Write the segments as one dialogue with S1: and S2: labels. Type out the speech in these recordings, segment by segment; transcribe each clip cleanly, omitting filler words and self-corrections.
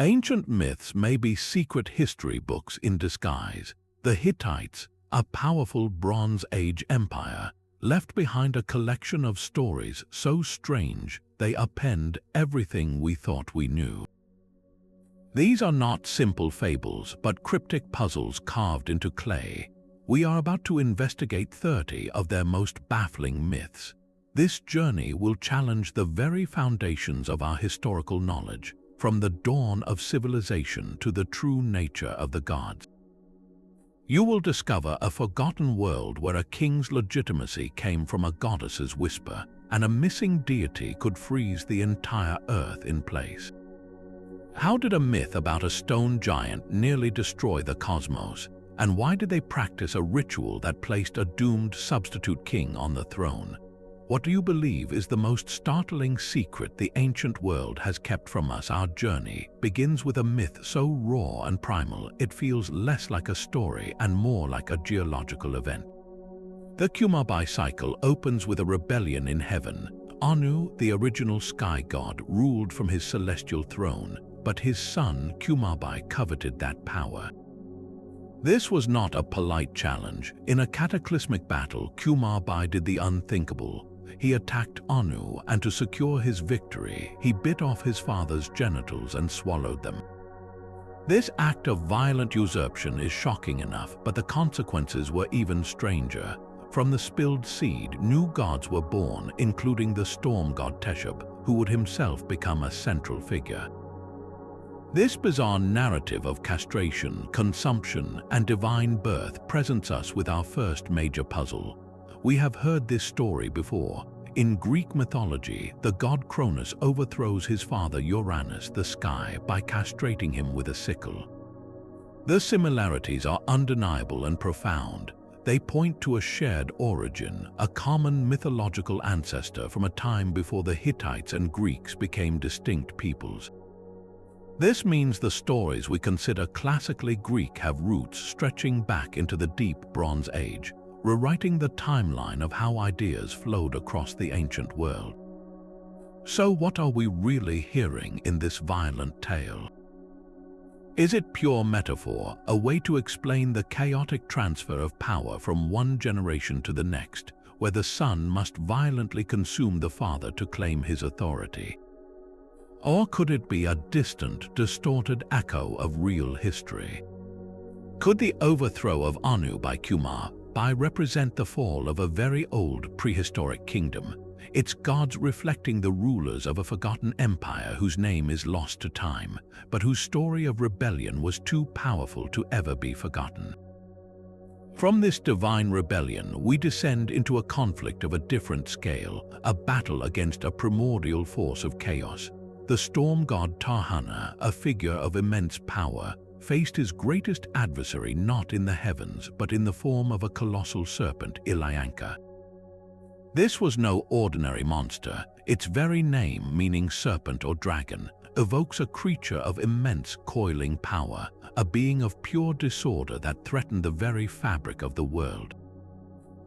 S1: Ancient myths may be secret history books in disguise. The Hittites, a powerful Bronze Age empire, left behind a collection of stories so strange they append everything we thought we knew. These are not simple fables, but cryptic puzzles carved into clay. We are about to investigate 30 of their most baffling myths. This journey will challenge the very foundations of our historical knowledge, from the dawn of civilization to the true nature of the gods. You will discover a forgotten world where a king's legitimacy came from a goddess's whisper, and a missing deity could freeze the entire earth in place. How did a myth about a stone giant nearly destroy the cosmos? And why did they practice a ritual that placed a doomed substitute king on the throne? What do you believe is the most startling secret the ancient world has kept from us? Our journey begins with a myth so raw and primal it feels less like a story and more like a geological event. The Kumarbi cycle opens with a rebellion in heaven. Anu, the original sky god, ruled from his celestial throne, but his son Kumarbi coveted that power. This was not a polite challenge. In a cataclysmic battle, Kumarbi did the unthinkable. He attacked Anu, and to secure his victory, he bit off his father's genitals and swallowed them. This act of violent usurpation is shocking enough, but the consequences were even stranger. From the spilled seed, new gods were born, including the storm god Teshub, who would himself become a central figure. This bizarre narrative of castration, consumption, and divine birth presents us with our first major puzzle. We have heard this story before. In Greek mythology, the god Cronus overthrows his father Uranus, the sky, by castrating him with a sickle. The similarities are undeniable and profound. They point to a shared origin, a common mythological ancestor from a time before the Hittites and Greeks became distinct peoples. This means the stories we consider classically Greek have roots stretching back into the deep Bronze Age, rewriting the timeline of how ideas flowed across the ancient world. So what are we really hearing in this violent tale? Is it pure metaphor, a way to explain the chaotic transfer of power from one generation to the next, where the son must violently consume the father to claim his authority? Or could it be a distant, distorted echo of real history? Could the overthrow of Anu by Kumarbi represent the fall of a very old prehistoric kingdom, its gods reflecting the rulers of a forgotten empire whose name is lost to time, but whose story of rebellion was too powerful to ever be forgotten? From this divine rebellion, we descend into a conflict of a different scale, a battle against a primordial force of chaos. The storm god Tahana, a figure of immense power, faced his greatest adversary not in the heavens but in the form of a colossal serpent, Ilyanka. This was no ordinary monster. Its very name, meaning serpent or dragon, evokes a creature of immense coiling power, a being of pure disorder that threatened the very fabric of the world.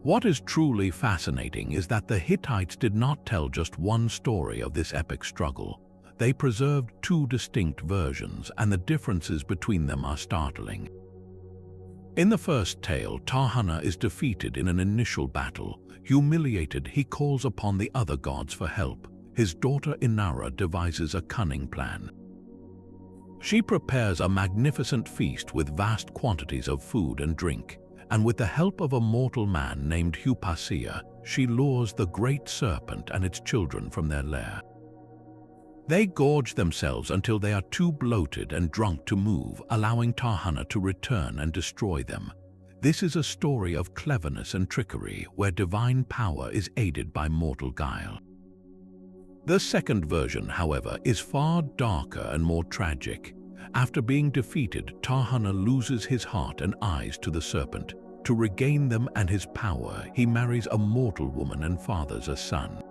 S1: What is truly fascinating is that the Hittites did not tell just one story of this epic struggle. They preserved two distinct versions, and the differences between them are startling. In the first tale, Tahana is defeated in an initial battle. Humiliated, he calls upon the other gods for help. His daughter Inara devises a cunning plan. She prepares a magnificent feast with vast quantities of food and drink, and with the help of a mortal man named Hupasia, she lures the great serpent and its children from their lair. They gorge themselves until they are too bloated and drunk to move, allowing Tahana to return and destroy them. This is a story of cleverness and trickery, where divine power is aided by mortal guile. The second version, however, is far darker and more tragic. After being defeated, Tahana loses his heart and eyes to the serpent. To regain them and his power, he marries a mortal woman and fathers a son.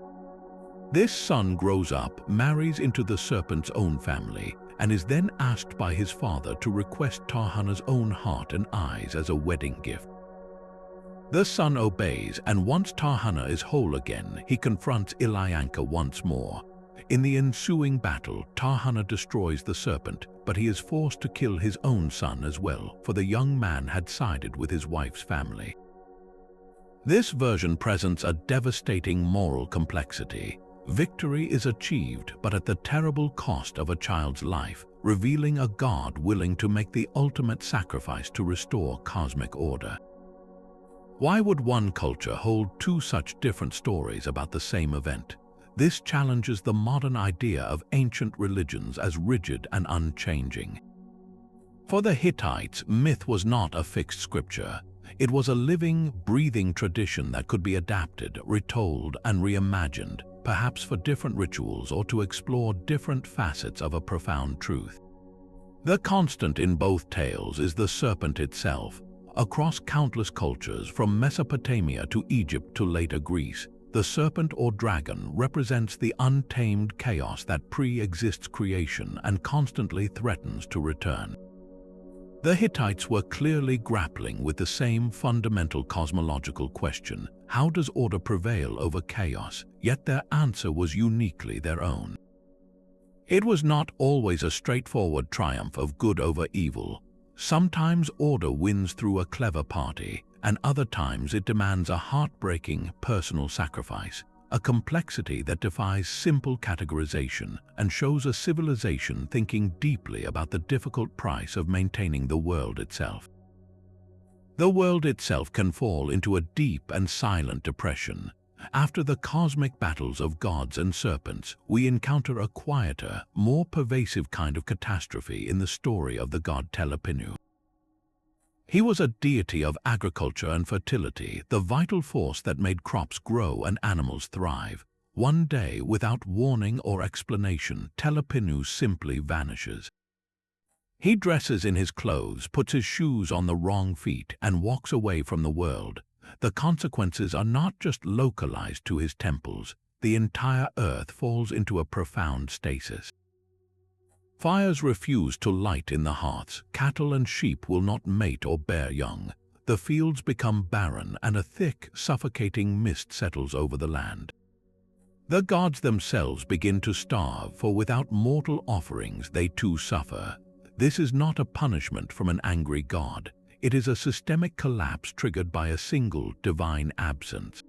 S1: This son grows up, marries into the serpent's own family, and is then asked by his father to request Tahana's own heart and eyes as a wedding gift. The son obeys, and once Tahana is whole again, he confronts Ilyanka once more. In the ensuing battle, Tahana destroys the serpent, but he is forced to kill his own son as well, for the young man had sided with his wife's family. This version presents a devastating moral complexity. Victory is achieved, but at the terrible cost of a child's life, revealing a God willing to make the ultimate sacrifice to restore cosmic order. Why would one culture hold two such different stories about the same event? This challenges the modern idea of ancient religions as rigid and unchanging. For the Hittites, myth was not a fixed scripture. It was a living, breathing tradition that could be adapted, retold, and reimagined, perhaps for different rituals or to explore different facets of a profound truth. The constant in both tales is the serpent itself. Across countless cultures, from Mesopotamia to Egypt to later Greece, the serpent or dragon represents the untamed chaos that pre-exists creation and constantly threatens to return. The Hittites were clearly grappling with the same fundamental cosmological question: how does order prevail over chaos? Yet their answer was uniquely their own. It was not always a straightforward triumph of good over evil. Sometimes order wins through a clever party, and other times it demands a heartbreaking personal sacrifice, a complexity that defies simple categorization and shows a civilization thinking deeply about the difficult price of maintaining the world itself. The world itself can fall into a deep and silent depression. After the cosmic battles of gods and serpents, we encounter a quieter, more pervasive kind of catastrophe in the story of the god Telipinu. He was a deity of agriculture and fertility, the vital force that made crops grow and animals thrive. One day, without warning or explanation, Telipinu simply vanishes. He dresses in his clothes, puts his shoes on the wrong feet, and walks away from the world. The consequences are not just localized to his temples. The entire earth falls into a profound stasis. Fires refuse to light in the hearths, cattle and sheep will not mate or bear young. The fields become barren and a thick, suffocating mist settles over the land. The gods themselves begin to starve, for without mortal offerings they too suffer. This is not a punishment from an angry god. It is a systemic collapse triggered by a single divine absence.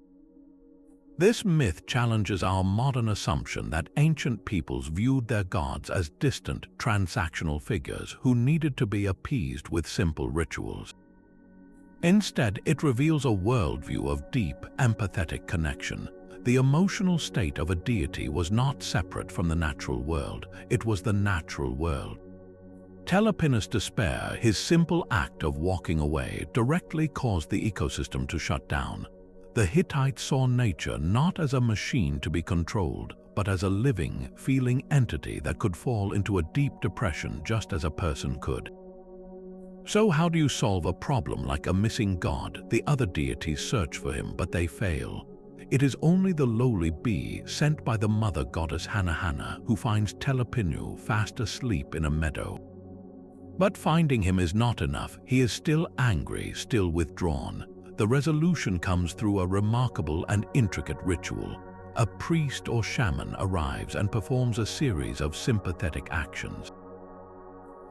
S1: This myth challenges our modern assumption that ancient peoples viewed their gods as distant, transactional figures who needed to be appeased with simple rituals. Instead, it reveals a worldview of deep, empathetic connection. The emotional state of a deity was not separate from the natural world, it was the natural world. Telipinus' despair, his simple act of walking away, directly caused the ecosystem to shut down. The Hittites saw nature not as a machine to be controlled, but as a living, feeling entity that could fall into a deep depression just as a person could. So how do you solve a problem like a missing god? The other deities search for him, but they fail. It is only the lowly bee, sent by the mother goddess Hanahana, who finds Telipinu fast asleep in a meadow. But finding him is not enough. He is still angry, still withdrawn. The resolution comes through a remarkable and intricate ritual. A priest or shaman arrives and performs a series of sympathetic actions.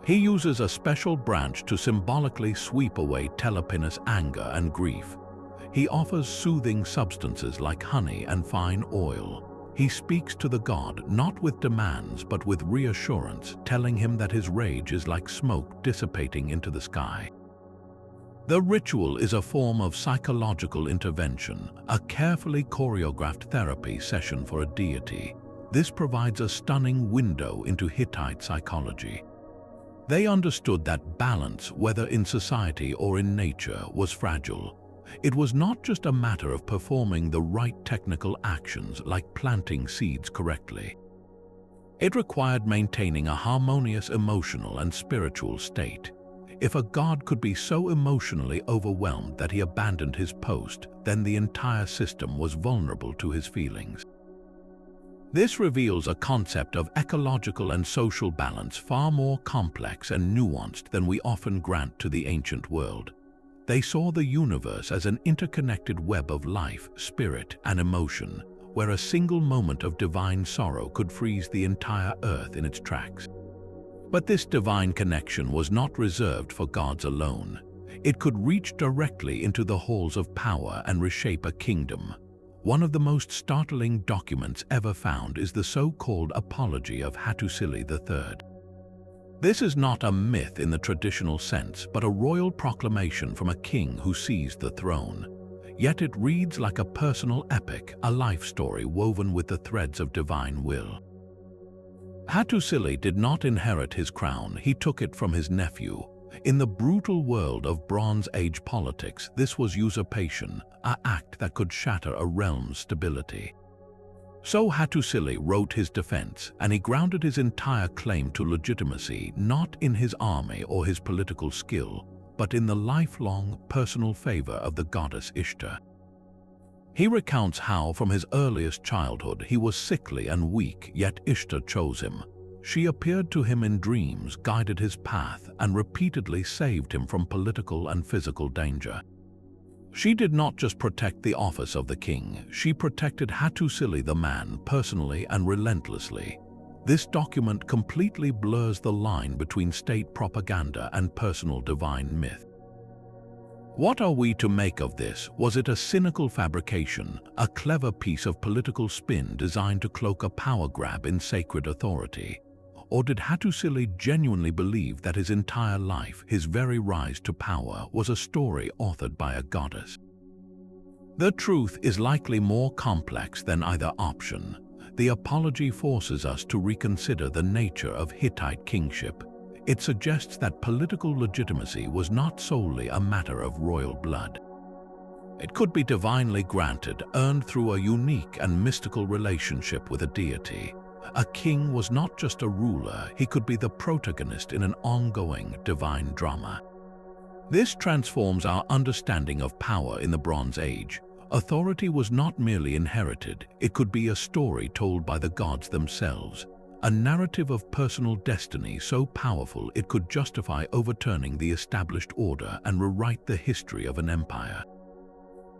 S1: He uses a special branch to symbolically sweep away Telipinus' anger and grief. He offers soothing substances like honey and fine oil. He speaks to the god not with demands but with reassurance, telling him that his rage is like smoke dissipating into the sky. The ritual is a form of psychological intervention, a carefully choreographed therapy session for a deity. This provides a stunning window into Hittite psychology. They understood that balance, whether in society or in nature, was fragile. It was not just a matter of performing the right technical actions like planting seeds correctly. It required maintaining a harmonious emotional and spiritual state. If a god could be so emotionally overwhelmed that he abandoned his post, then the entire system was vulnerable to his feelings. This reveals a concept of ecological and social balance far more complex and nuanced than we often grant to the ancient world. They saw the universe as an interconnected web of life, spirit, and emotion. where a single moment of divine sorrow could freeze the entire earth in its tracks. But this divine connection was not reserved for gods alone. It could reach directly into the halls of power and reshape a kingdom. One of the most startling documents ever found is the so-called Apology of Hattusili III. This is not a myth in the traditional sense, but a royal proclamation from a king who seized the throne. Yet it reads like a personal epic, a life story woven with the threads of divine will. Hattusili did not inherit his crown, he took it from his nephew. In the brutal world of Bronze Age politics, this was usurpation, an act that could shatter a realm's stability. So Hattusili wrote his defense, and he grounded his entire claim to legitimacy not in his army or his political skill, but in the lifelong personal favor of the goddess Ishtar. He recounts how, from his earliest childhood, he was sickly and weak, yet Ishtar chose him. She appeared to him in dreams, guided his path, and repeatedly saved him from political and physical danger. She did not just protect the office of the king, she protected Hattusili the man personally and relentlessly. This document completely blurs the line between state propaganda and personal divine myth. What are we to make of this? Was it a cynical fabrication, a clever piece of political spin designed to cloak a power grab in sacred authority? Or did Hattusili genuinely believe that his entire life, his very rise to power, was a story authored by a goddess? The truth is likely more complex than either option. The Apology forces us to reconsider the nature of Hittite kingship. It suggests that political legitimacy was not solely a matter of royal blood. It could be divinely granted, earned through a unique and mystical relationship with a deity. A king was not just a ruler, he could be the protagonist in an ongoing divine drama. This transforms our understanding of power in the Bronze Age. Authority was not merely inherited, it could be a story told by the gods themselves, a narrative of personal destiny so powerful it could justify overturning the established order and rewrite the history of an empire.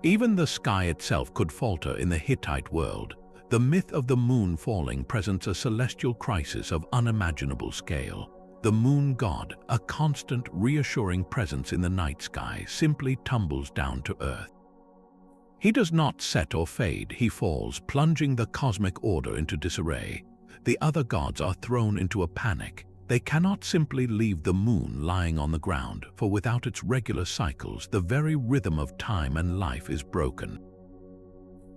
S1: Even the sky itself could falter in the Hittite world. The myth of the moon falling presents a celestial crisis of unimaginable scale. The moon god, a constant, reassuring presence in the night sky, simply tumbles down to earth. He does not set or fade, he falls, plunging the cosmic order into disarray. The other gods are thrown into a panic. They cannot simply leave the moon lying on the ground, for without its regular cycles, the very rhythm of time and life is broken.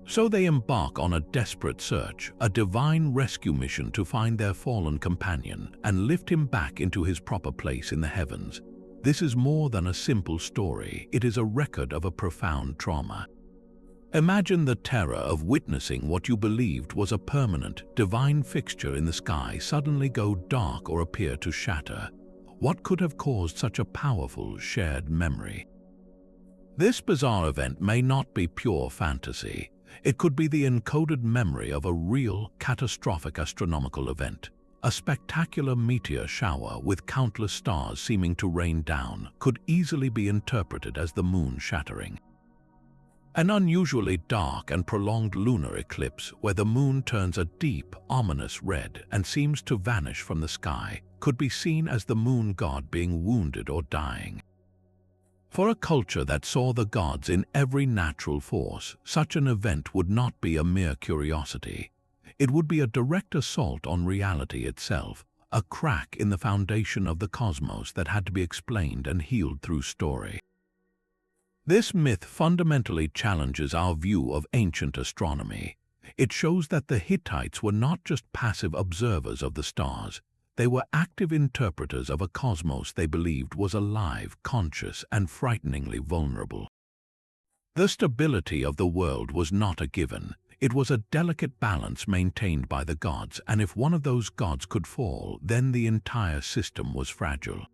S1: So they embark on a desperate search, a divine rescue mission to find their fallen companion and lift him back into his proper place in the heavens. This is more than a simple story, it is a record of a profound trauma. Imagine the terror of witnessing what you believed was a permanent, divine fixture in the sky suddenly go dark or appear to shatter. What could have caused such a powerful, shared memory? This bizarre event may not be pure fantasy. It could be the encoded memory of a real, catastrophic astronomical event. A spectacular meteor shower with countless stars seeming to rain down could easily be interpreted as the moon shattering. An unusually dark and prolonged lunar eclipse where the moon turns a deep, ominous red and seems to vanish from the sky could be seen as the moon god being wounded or dying. For a culture that saw the gods in every natural force, such an event would not be a mere curiosity. It would be a direct assault on reality itself, a crack in the foundation of the cosmos that had to be explained and healed through story. This myth fundamentally challenges our view of ancient astronomy. It shows that the Hittites were not just passive observers of the stars. They were active interpreters of a cosmos they believed was alive, conscious, and frighteningly vulnerable. The stability of the world was not a given. It was a delicate balance maintained by the gods, and if one of those gods could fall, then the entire system was fragile.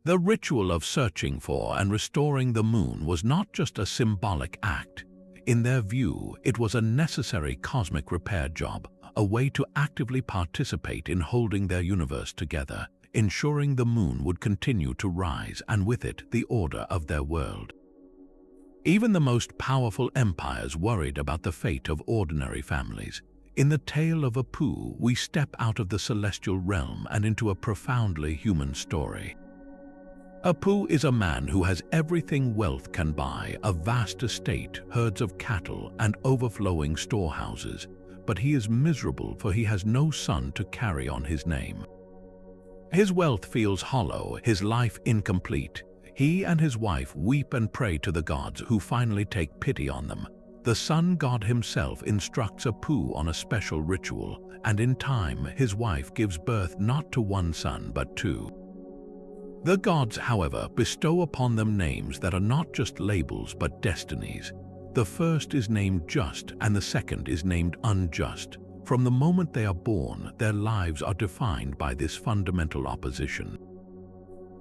S1: The ritual of searching for and restoring the moon was not just a symbolic act. In their view, it was a necessary cosmic repair job, a way to actively participate in holding their universe together, ensuring the moon would continue to rise and with it the order of their world. Even the most powerful empires worried about the fate of ordinary families. In the tale of Apu, we step out of the celestial realm and into a profoundly human story. Apu is a man who has everything wealth can buy, a vast estate, herds of cattle, and overflowing storehouses. But he is miserable, for he has no son to carry on his name. His wealth feels hollow, his life incomplete. He and his wife weep and pray to the gods, who finally take pity on them. The sun god himself instructs Apu on a special ritual, and in time his wife gives birth not to one son but two. The gods, however, bestow upon them names that are not just labels but destinies. The first is named just and the second is named unjust. From the moment they are born, their lives are defined by this fundamental opposition.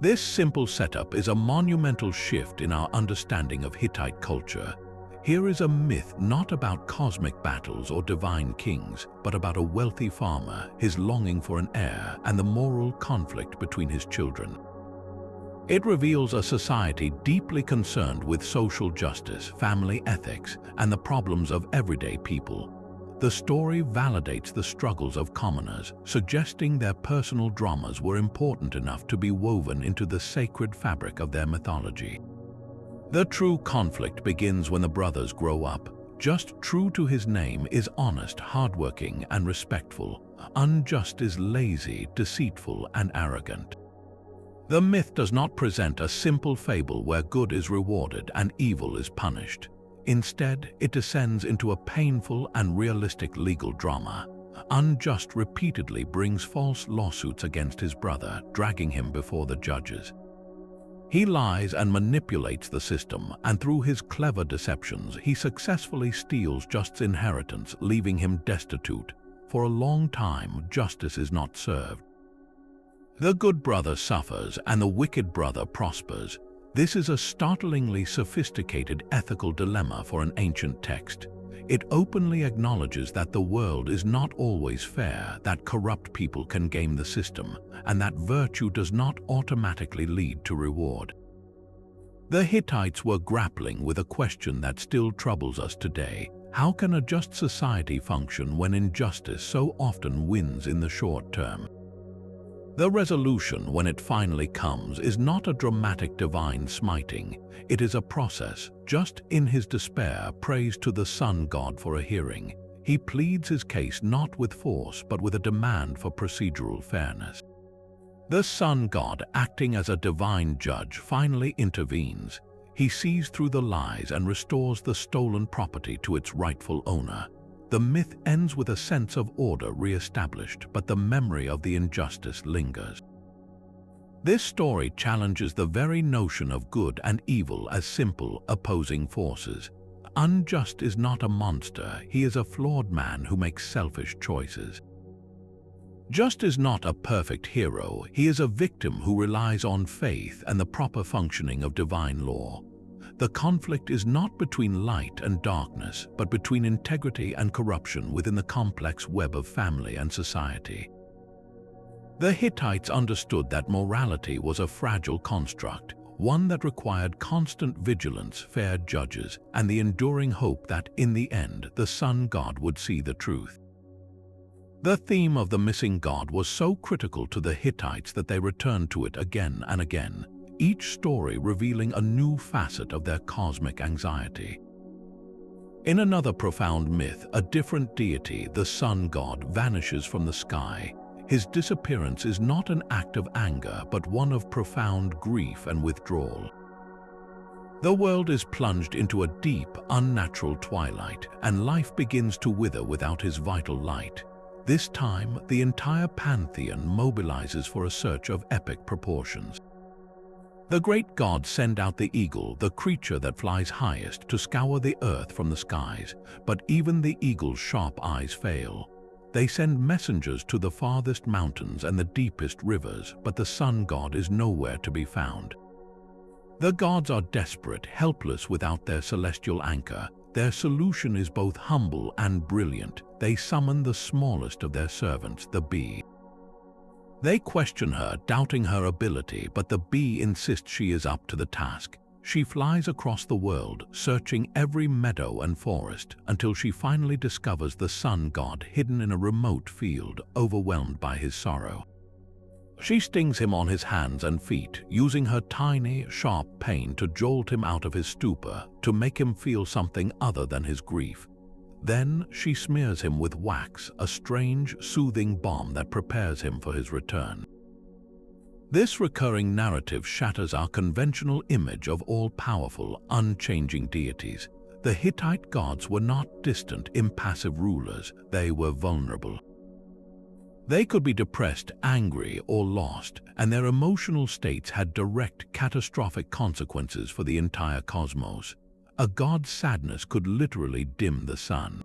S1: This simple setup is a monumental shift in our understanding of Hittite culture. Here is a myth not about cosmic battles or divine kings, but about a wealthy farmer, his longing for an heir, and the moral conflict between his children. It reveals a society deeply concerned with social justice, family ethics, and the problems of everyday people. The story validates the struggles of commoners, suggesting their personal dramas were important enough to be woven into the sacred fabric of their mythology. The true conflict begins when the brothers grow up. Just, true to his name, is honest, hardworking, and respectful. Unjust is lazy, deceitful, and arrogant. The myth does not present a simple fable where good is rewarded and evil is punished. Instead, it descends into a painful and realistic legal drama. Unjust repeatedly brings false lawsuits against his brother, dragging him before the judges. He lies and manipulates the system, and through his clever deceptions, he successfully steals Just's inheritance, leaving him destitute. For a long time, justice is not served. The good brother suffers and the wicked brother prospers. This is a startlingly sophisticated ethical dilemma for an ancient text. It openly acknowledges that the world is not always fair, that corrupt people can game the system, and that virtue does not automatically lead to reward. The Hittites were grappling with a question that still troubles us today. How can a just society function when injustice so often wins in the short term? The resolution, when it finally comes, is not a dramatic divine smiting. It is a process. Just, in his despair, prays to the sun god for a hearing. He pleads his case not with force but with a demand for procedural fairness. The sun god, acting as a divine judge, finally intervenes. He sees through the lies and restores the stolen property to its rightful owner. The myth ends with a sense of order re-established, but the memory of the injustice lingers. This story challenges the very notion of good and evil as simple, opposing forces. Unjust is not a monster, he is a flawed man who makes selfish choices. Just is not a perfect hero, he is a victim who relies on faith and the proper functioning of divine law. The conflict is not between light and darkness, but between integrity and corruption within the complex web of family and society. The Hittites understood that morality was a fragile construct, one that required constant vigilance, fair judges, and the enduring hope that, in the end, the sun god would see the truth. The theme of the missing god was so critical to the Hittites that they returned to it again and again, each story revealing a new facet of their cosmic anxiety. In another profound myth, a different deity, the sun god, vanishes from the sky. His disappearance is not an act of anger, but one of profound grief and withdrawal. The world is plunged into a deep, unnatural twilight, and life begins to wither without his vital light. This time, the entire pantheon mobilizes for a search of epic proportions. The great gods send out the eagle, the creature that flies highest, to scour the earth from the skies, but even the eagle's sharp eyes fail. They send messengers to the farthest mountains and the deepest rivers, but the sun god is nowhere to be found. The gods are desperate, helpless without their celestial anchor. Their solution is both humble and brilliant. They summon the smallest of their servants, the bee. They question her, doubting her ability, but the bee insists she is up to the task. She flies across the world, searching every meadow and forest until she finally discovers the sun god hidden in a remote field, overwhelmed by his sorrow. She stings him on his hands and feet, using her tiny, sharp pain to jolt him out of his stupor, to make him feel something other than his grief. Then she smears him with wax, a strange, soothing balm that prepares him for his return. This recurring narrative shatters our conventional image of all-powerful, unchanging deities. The Hittite gods were not distant, impassive rulers. They were vulnerable. They could be depressed, angry, or lost, and their emotional states had direct, catastrophic consequences for the entire cosmos. A god's sadness could literally dim the sun.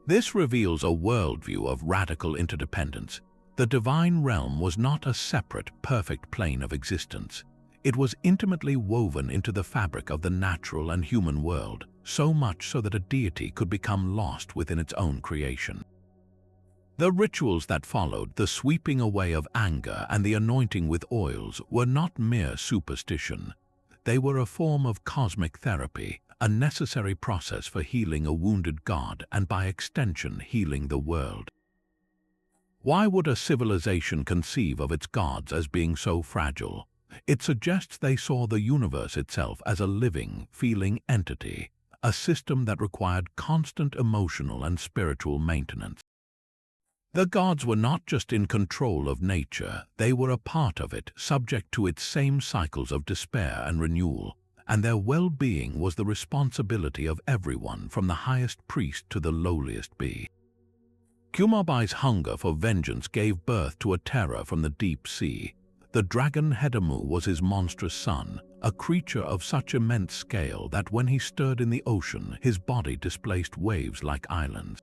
S1: This reveals a worldview of radical interdependence. The divine realm was not a separate, perfect plane of existence. It was intimately woven into the fabric of the natural and human world, so much so that a deity could become lost within its own creation. The rituals that followed, the sweeping away of anger and the anointing with oils, were not mere superstition. They were a form of cosmic therapy, a necessary process for healing a wounded god and, by extension, healing the world. Why would a civilization conceive of its gods as being so fragile? It suggests they saw the universe itself as a living, feeling entity, a system that required constant emotional and spiritual maintenance. The gods were not just in control of nature, they were a part of it, subject to its same cycles of despair and renewal, and their well-being was the responsibility of everyone, from the highest priest to the lowliest bee. Kumabai's hunger for vengeance gave birth to a terror from the deep sea. The dragon Hittite was his monstrous son, a creature of such immense scale that when he stirred in the ocean, his body displaced waves like islands.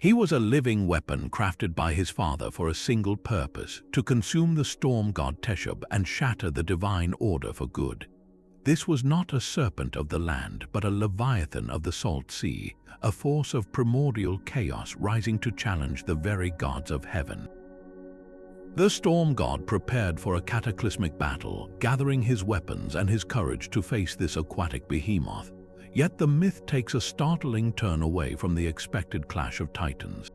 S1: He was a living weapon crafted by his father for a single purpose, to consume the storm god Teshub and shatter the divine order for good. This was not a serpent of the land, but a leviathan of the salt sea, a force of primordial chaos rising to challenge the very gods of heaven. The storm god prepared for a cataclysmic battle, gathering his weapons and his courage to face this aquatic behemoth. Yet the myth takes a startling turn away from the expected clash of titans.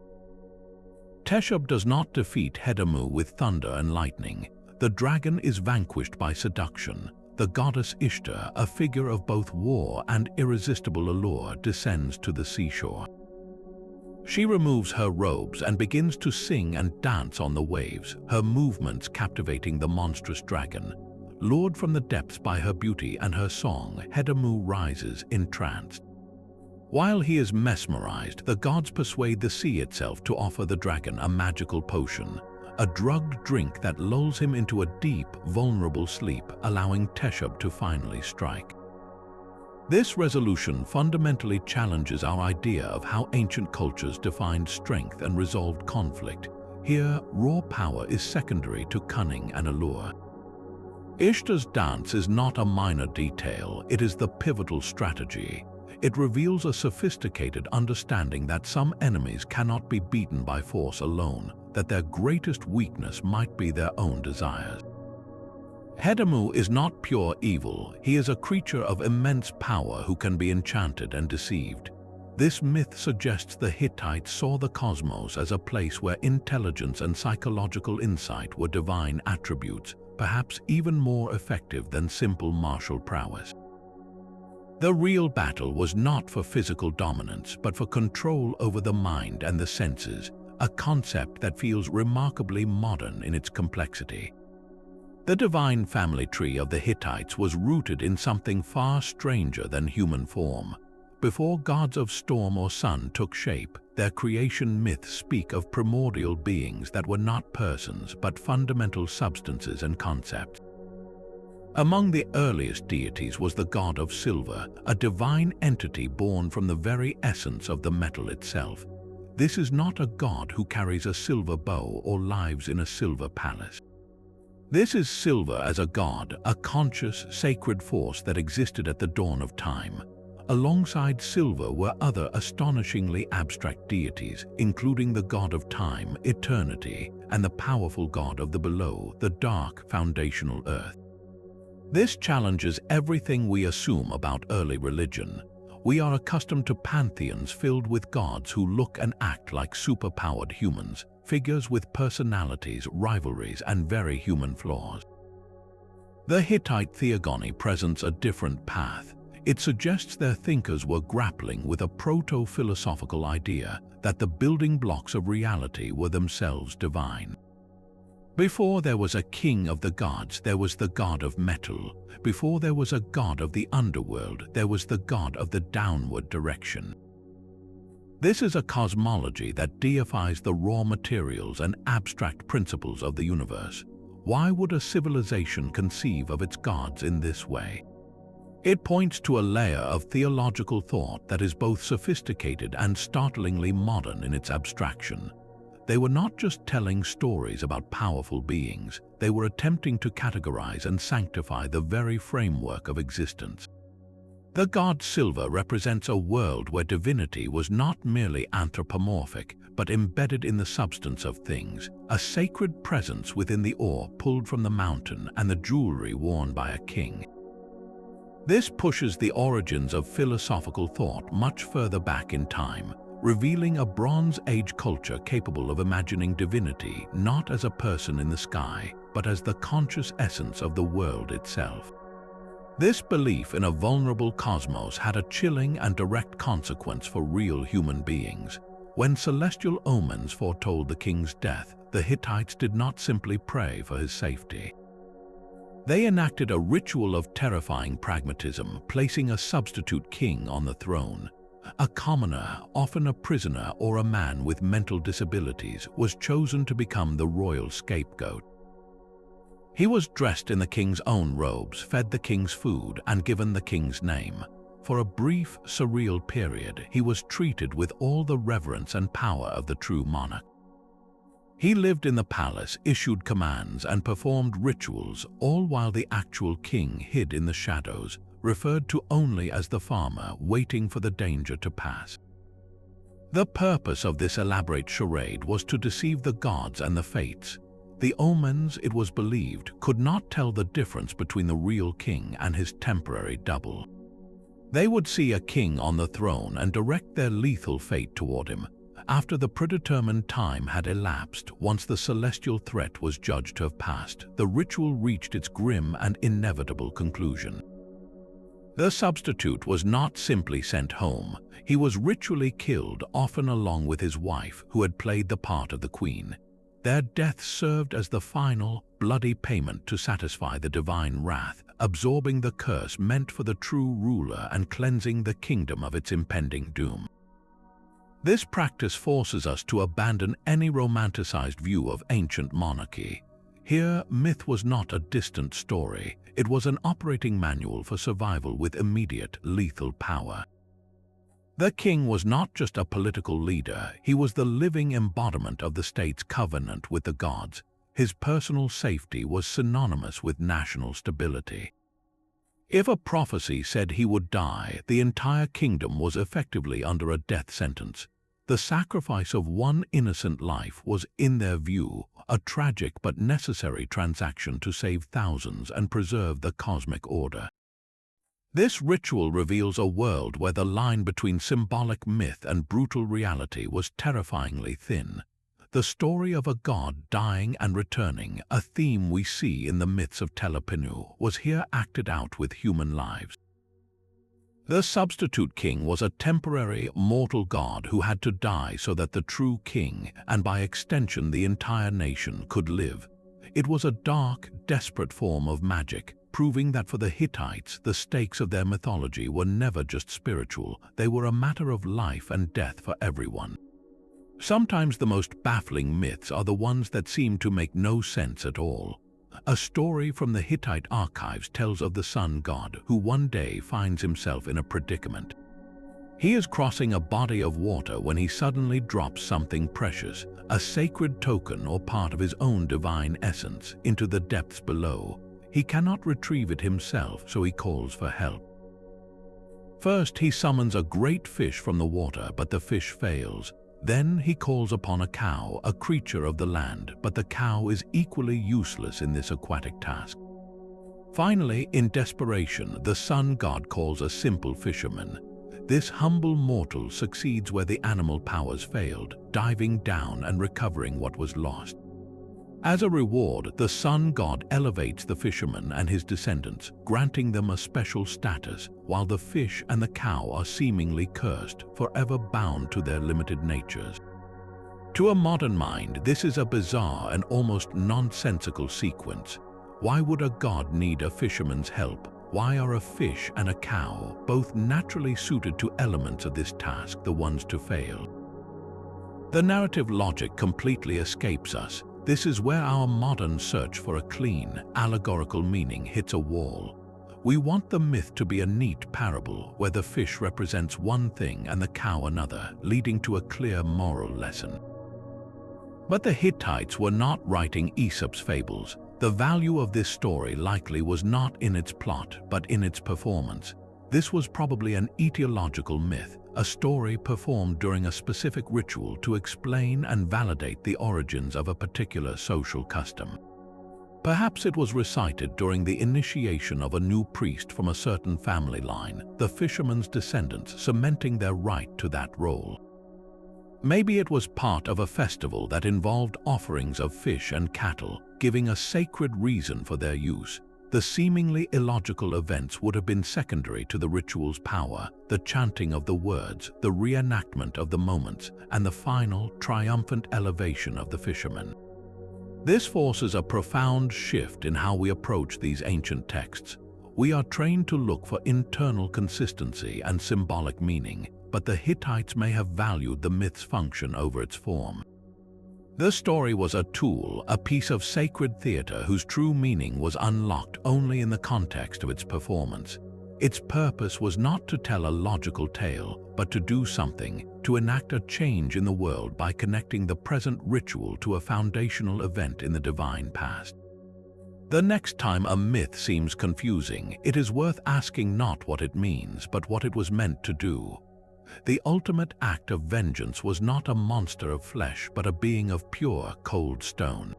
S1: Teshub does not defeat Hittite with thunder and lightning. The dragon is vanquished by seduction. The goddess Ishtar, a figure of both war and irresistible allure, descends to the seashore. She removes her robes and begins to sing and dance on the waves, her movements captivating the monstrous dragon. Lured from the depths by her beauty and her song, Hittite rises entranced. While he is mesmerized, the gods persuade the sea itself to offer the dragon a magical potion, a drugged drink that lulls him into a deep, vulnerable sleep, allowing Teshub to finally strike. This resolution fundamentally challenges our idea of how ancient cultures defined strength and resolved conflict. Here, raw power is secondary to cunning and allure. Ishtar's dance is not a minor detail, it is the pivotal strategy. It reveals a sophisticated understanding that some enemies cannot be beaten by force alone, that their greatest weakness might be their own desires. Hittite is not pure evil, he is a creature of immense power who can be enchanted and deceived. This myth suggests the Hittites saw the cosmos as a place where intelligence and psychological insight were divine attributes, perhaps even more effective than simple martial prowess. The real battle was not for physical dominance, but for control over the mind and the senses, a concept that feels remarkably modern in its complexity. The divine family tree of the Hittites was rooted in something far stranger than human form. Before gods of storm or sun took shape, their creation myths speak of primordial beings that were not persons but fundamental substances and concepts. Among the earliest deities was the god of silver, a divine entity born from the very essence of the metal itself. This is not a god who carries a silver bow or lives in a silver palace. This is silver as a god, a conscious, sacred force that existed at the dawn of time. Alongside silver were other astonishingly abstract deities, including the god of time, eternity, and the powerful god of the below, the dark, foundational earth. This challenges everything we assume about early religion. We are accustomed to pantheons filled with gods who look and act like superpowered humans, figures with personalities, rivalries, and very human flaws. The Hittite theogony presents a different path. It suggests their thinkers were grappling with a proto-philosophical idea that the building blocks of reality were themselves divine. Before there was a king of the gods, there was the god of metal. Before there was a god of the underworld, there was the god of the downward direction. This is a cosmology that deifies the raw materials and abstract principles of the universe. Why would a civilization conceive of its gods in this way? It points to a layer of theological thought that is both sophisticated and startlingly modern in its abstraction. They were not just telling stories about powerful beings, they were attempting to categorize and sanctify the very framework of existence. The god Silver represents a world where divinity was not merely anthropomorphic, but embedded in the substance of things, a sacred presence within the ore pulled from the mountain and the jewelry worn by a king. This pushes the origins of philosophical thought much further back in time, revealing a Bronze Age culture capable of imagining divinity not as a person in the sky, but as the conscious essence of the world itself. This belief in a vulnerable cosmos had a chilling and direct consequence for real human beings. When celestial omens foretold the king's death, the Hittites did not simply pray for his safety. They enacted a ritual of terrifying pragmatism, placing a substitute king on the throne. A commoner, often a prisoner or a man with mental disabilities, was chosen to become the royal scapegoat. He was dressed in the king's own robes, fed the king's food, and given the king's name. For a brief, surreal period, he was treated with all the reverence and power of the true monarch. He lived in the palace, issued commands, and performed rituals, all while the actual king hid in the shadows, referred to only as the farmer waiting for the danger to pass. The purpose of this elaborate charade was to deceive the gods and the fates. The omens, it was believed, could not tell the difference between the real king and his temporary double. They would see a king on the throne and direct their lethal fate toward him. After the predetermined time had elapsed, once the celestial threat was judged to have passed, the ritual reached its grim and inevitable conclusion. The substitute was not simply sent home. He was ritually killed, often along with his wife, who had played the part of the queen. Their death served as the final, bloody payment to satisfy the divine wrath, absorbing the curse meant for the true ruler and cleansing the kingdom of its impending doom. This practice forces us to abandon any romanticized view of ancient monarchy. Here, myth was not a distant story. It was an operating manual for survival with immediate, lethal power. The king was not just a political leader, he was the living embodiment of the state's covenant with the gods. His personal safety was synonymous with national stability. If a prophecy said he would die, the entire kingdom was effectively under a death sentence. The sacrifice of one innocent life was, in their view, a tragic but necessary transaction to save thousands and preserve the cosmic order. This ritual reveals a world where the line between symbolic myth and brutal reality was terrifyingly thin. The story of a god dying and returning, a theme we see in the myths of Telopinu, was here acted out with human lives. The substitute king was a temporary, mortal god who had to die so that the true king, and by extension the entire nation, could live. It was a dark, desperate form of magic, proving that for the Hittites, the stakes of their mythology were never just spiritual, they were a matter of life and death for everyone. Sometimes the most baffling myths are the ones that seem to make no sense at all. A story from the Hittite archives tells of the sun god who one day finds himself in a predicament. He is crossing a body of water when he suddenly drops something precious, a sacred token or part of his own divine essence, into the depths below. He cannot retrieve it himself, so he calls for help. First, he summons a great fish from the water, but the fish fails. Then he calls upon a cow, a creature of the land, but the cow is equally useless in this aquatic task. Finally, in desperation, the sun god calls a simple fisherman. This humble mortal succeeds where the animal powers failed, diving down and recovering what was lost. As a reward, the sun god elevates the fisherman and his descendants, granting them a special status, while the fish and the cow are seemingly cursed, forever bound to their limited natures. To a modern mind, this is a bizarre and almost nonsensical sequence. Why would a god need a fisherman's help? Why are a fish and a cow, both naturally suited to elements of this task, the ones to fail? The narrative logic completely escapes us. This is where our modern search for a clean, allegorical meaning hits a wall. We want the myth to be a neat parable where the fish represents one thing and the cow another, leading to a clear moral lesson. But the Hittites were not writing Aesop's fables. The value of this story likely was not in its plot, but in its performance. This was probably an etiological myth, a story performed during a specific ritual to explain and validate the origins of a particular social custom. Perhaps it was recited during the initiation of a new priest from a certain family line, the fisherman's descendants cementing their right to that role. Maybe it was part of a festival that involved offerings of fish and cattle, giving a sacred reason for their use. The seemingly illogical events would have been secondary to the ritual's power, the chanting of the words, the reenactment of the moments, and the final, triumphant elevation of the fisherman. This forces a profound shift in how we approach these ancient texts. We are trained to look for internal consistency and symbolic meaning, but the Hittites may have valued the myth's function over its form. The story was a tool, a piece of sacred theater whose true meaning was unlocked only in the context of its performance. Its purpose was not to tell a logical tale, but to do something, to enact a change in the world by connecting the present ritual to a foundational event in the divine past. The next time a myth seems confusing, it is worth asking not what it means, but what it was meant to do. The ultimate act of vengeance was not a monster of flesh, but a being of pure, cold stone.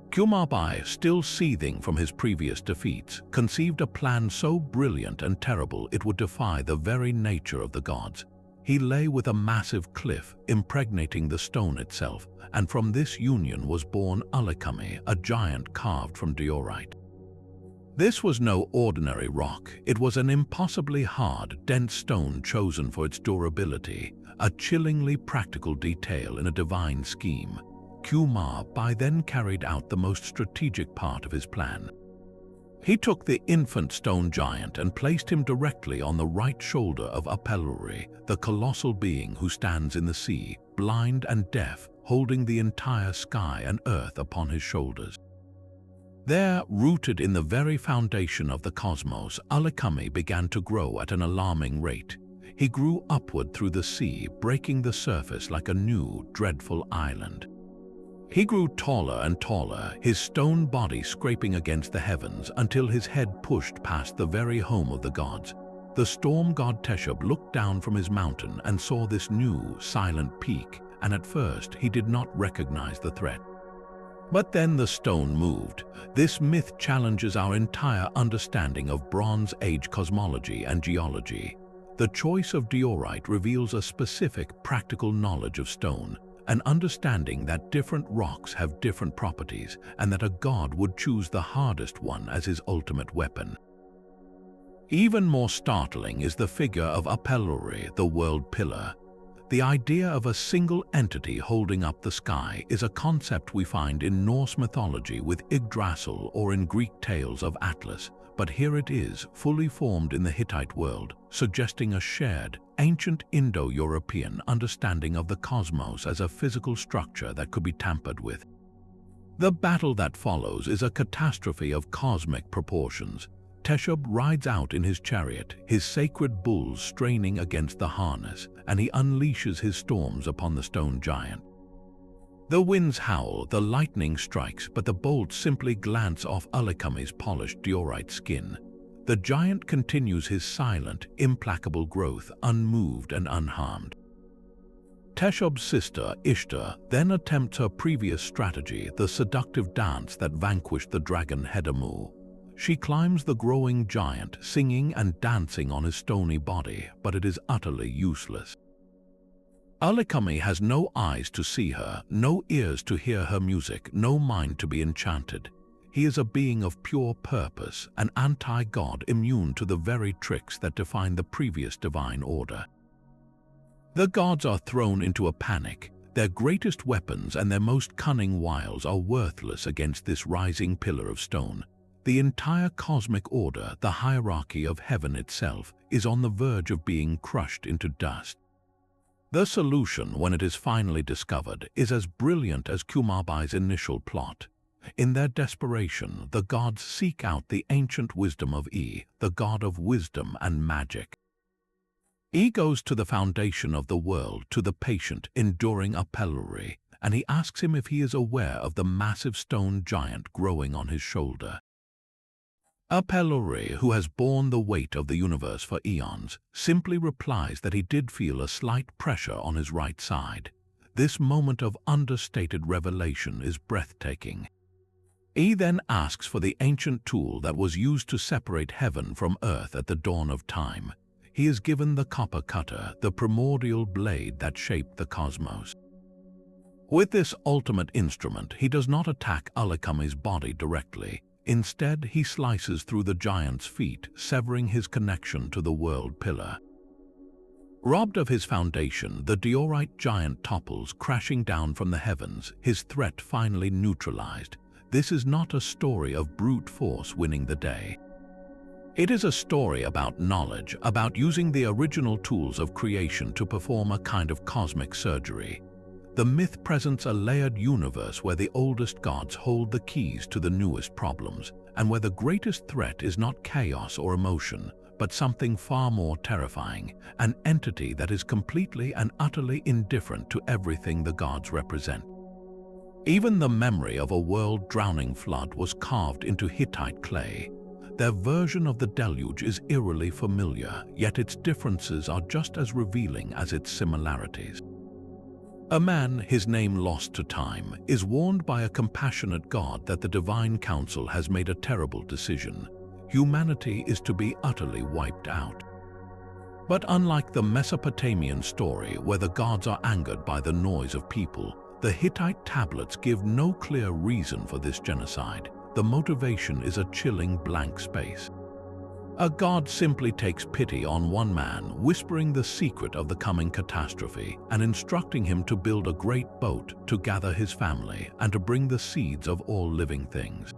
S1: Kumarbi, still seething from his previous defeats, conceived a plan so brilliant and terrible it would defy the very nature of the gods. He lay with a massive cliff, impregnating the stone itself, and from this union was born Alakami, a giant carved from diorite. This was no ordinary rock. It was an impossibly hard, dense stone chosen for its durability, a chillingly practical detail in a divine scheme. Kumarbi then carried out the most strategic part of his plan. He took the infant stone giant and placed him directly on the right shoulder of Apelluri, the colossal being who stands in the sea, blind and deaf, holding the entire sky and earth upon his shoulders. There, rooted in the very foundation of the cosmos, Alakami began to grow at an alarming rate. He grew upward through the sea, breaking the surface like a new, dreadful island. He grew taller and taller, his stone body scraping against the heavens until his head pushed past the very home of the gods. The storm god Teshub looked down from his mountain and saw this new, silent peak, and at first he did not recognize the threat. But then the stone moved. This myth challenges our entire understanding of Bronze Age cosmology and geology. The choice of diorite reveals a specific practical knowledge of stone, an understanding that different rocks have different properties and that a god would choose the hardest one as his ultimate weapon. Even more startling is the figure of Apelluri, the world pillar. The idea of a single entity holding up the sky is a concept we find in Norse mythology with Yggdrasil or in Greek tales of Atlas, but here it is, fully formed in the Hittite world, suggesting a shared, ancient Indo-European understanding of the cosmos as a physical structure that could be tampered with. The battle that follows is a catastrophe of cosmic proportions. Teshub rides out in his chariot, his sacred bulls straining against the harness, and he unleashes his storms upon the stone giant. The winds howl, the lightning strikes, but the bolts simply glance off Alakami's polished diorite skin. The giant continues his silent, implacable growth, unmoved and unharmed. Teshub's sister, Ishtar, then attempts her previous strategy, the seductive dance that vanquished the dragon Hedamu. She climbs the growing giant, singing and dancing on his stony body, but it is utterly useless. Alchemy has no eyes to see her, no ears to hear her music, no mind to be enchanted. He is a being of pure purpose, an anti-god immune to the very tricks that define the previous divine order. The gods are thrown into a panic. Their greatest weapons and their most cunning wiles are worthless against this rising pillar of stone. The entire cosmic order, the hierarchy of heaven itself, is on the verge of being crushed into dust. The solution, when it is finally discovered, is as brilliant as Kumabai's initial plot. In their desperation, the gods seek out the ancient wisdom of E, the god of wisdom and magic. E goes to the foundation of the world, to the patient, enduring Apelluri, and he asks him if he is aware of the massive stone giant growing on his shoulder. Apelluri, who has borne the weight of the universe for eons, simply replies that he did feel a slight pressure on his right side. This moment of understated revelation is breathtaking. E then asks for the ancient tool that was used to separate heaven from earth at the dawn of time. He is given the copper cutter, the primordial blade that shaped the cosmos. With this ultimate instrument, he does not attack Alchemy's body directly. Instead, he slices through the giant's feet, severing his connection to the world pillar. Robbed of his foundation, the diorite giant topples, crashing down from the heavens, his threat finally neutralized. This is not a story of brute force winning the day. It is a story about knowledge, about using the original tools of creation to perform a kind of cosmic surgery. The myth presents a layered universe where the oldest gods hold the keys to the newest problems, and where the greatest threat is not chaos or emotion, but something far more terrifying, an entity that is completely and utterly indifferent to everything the gods represent. Even the memory of a world-drowning flood was carved into Hittite clay. Their version of the deluge is eerily familiar, yet its differences are just as revealing as its similarities. A man, his name lost to time, is warned by a compassionate God that the divine council has made a terrible decision. Humanity is to be utterly wiped out. But unlike the Mesopotamian story, where the gods are angered by the noise of people, the Hittite tablets give no clear reason for this genocide. The motivation is a chilling blank space. A god simply takes pity on one man, whispering the secret of the coming catastrophe and instructing him to build a great boat to gather his family and to bring the seeds of all living things.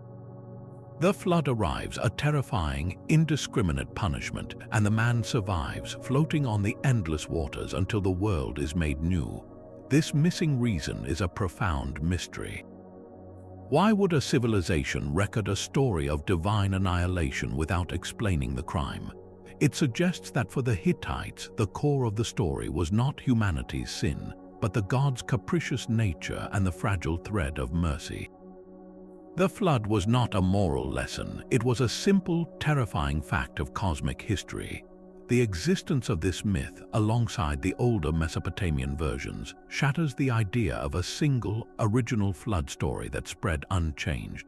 S1: The flood arrives, a terrifying, indiscriminate punishment, and the man survives, floating on the endless waters until the world is made new. This missing reason is a profound mystery. Why would a civilization record a story of divine annihilation without explaining the crime? It suggests that for the Hittites, the core of the story was not humanity's sin, but the gods' capricious nature and the fragile thread of mercy. The flood was not a moral lesson, it was a simple, terrifying fact of cosmic history. The existence of this myth, alongside the older Mesopotamian versions, shatters the idea of a single, original flood story that spread unchanged.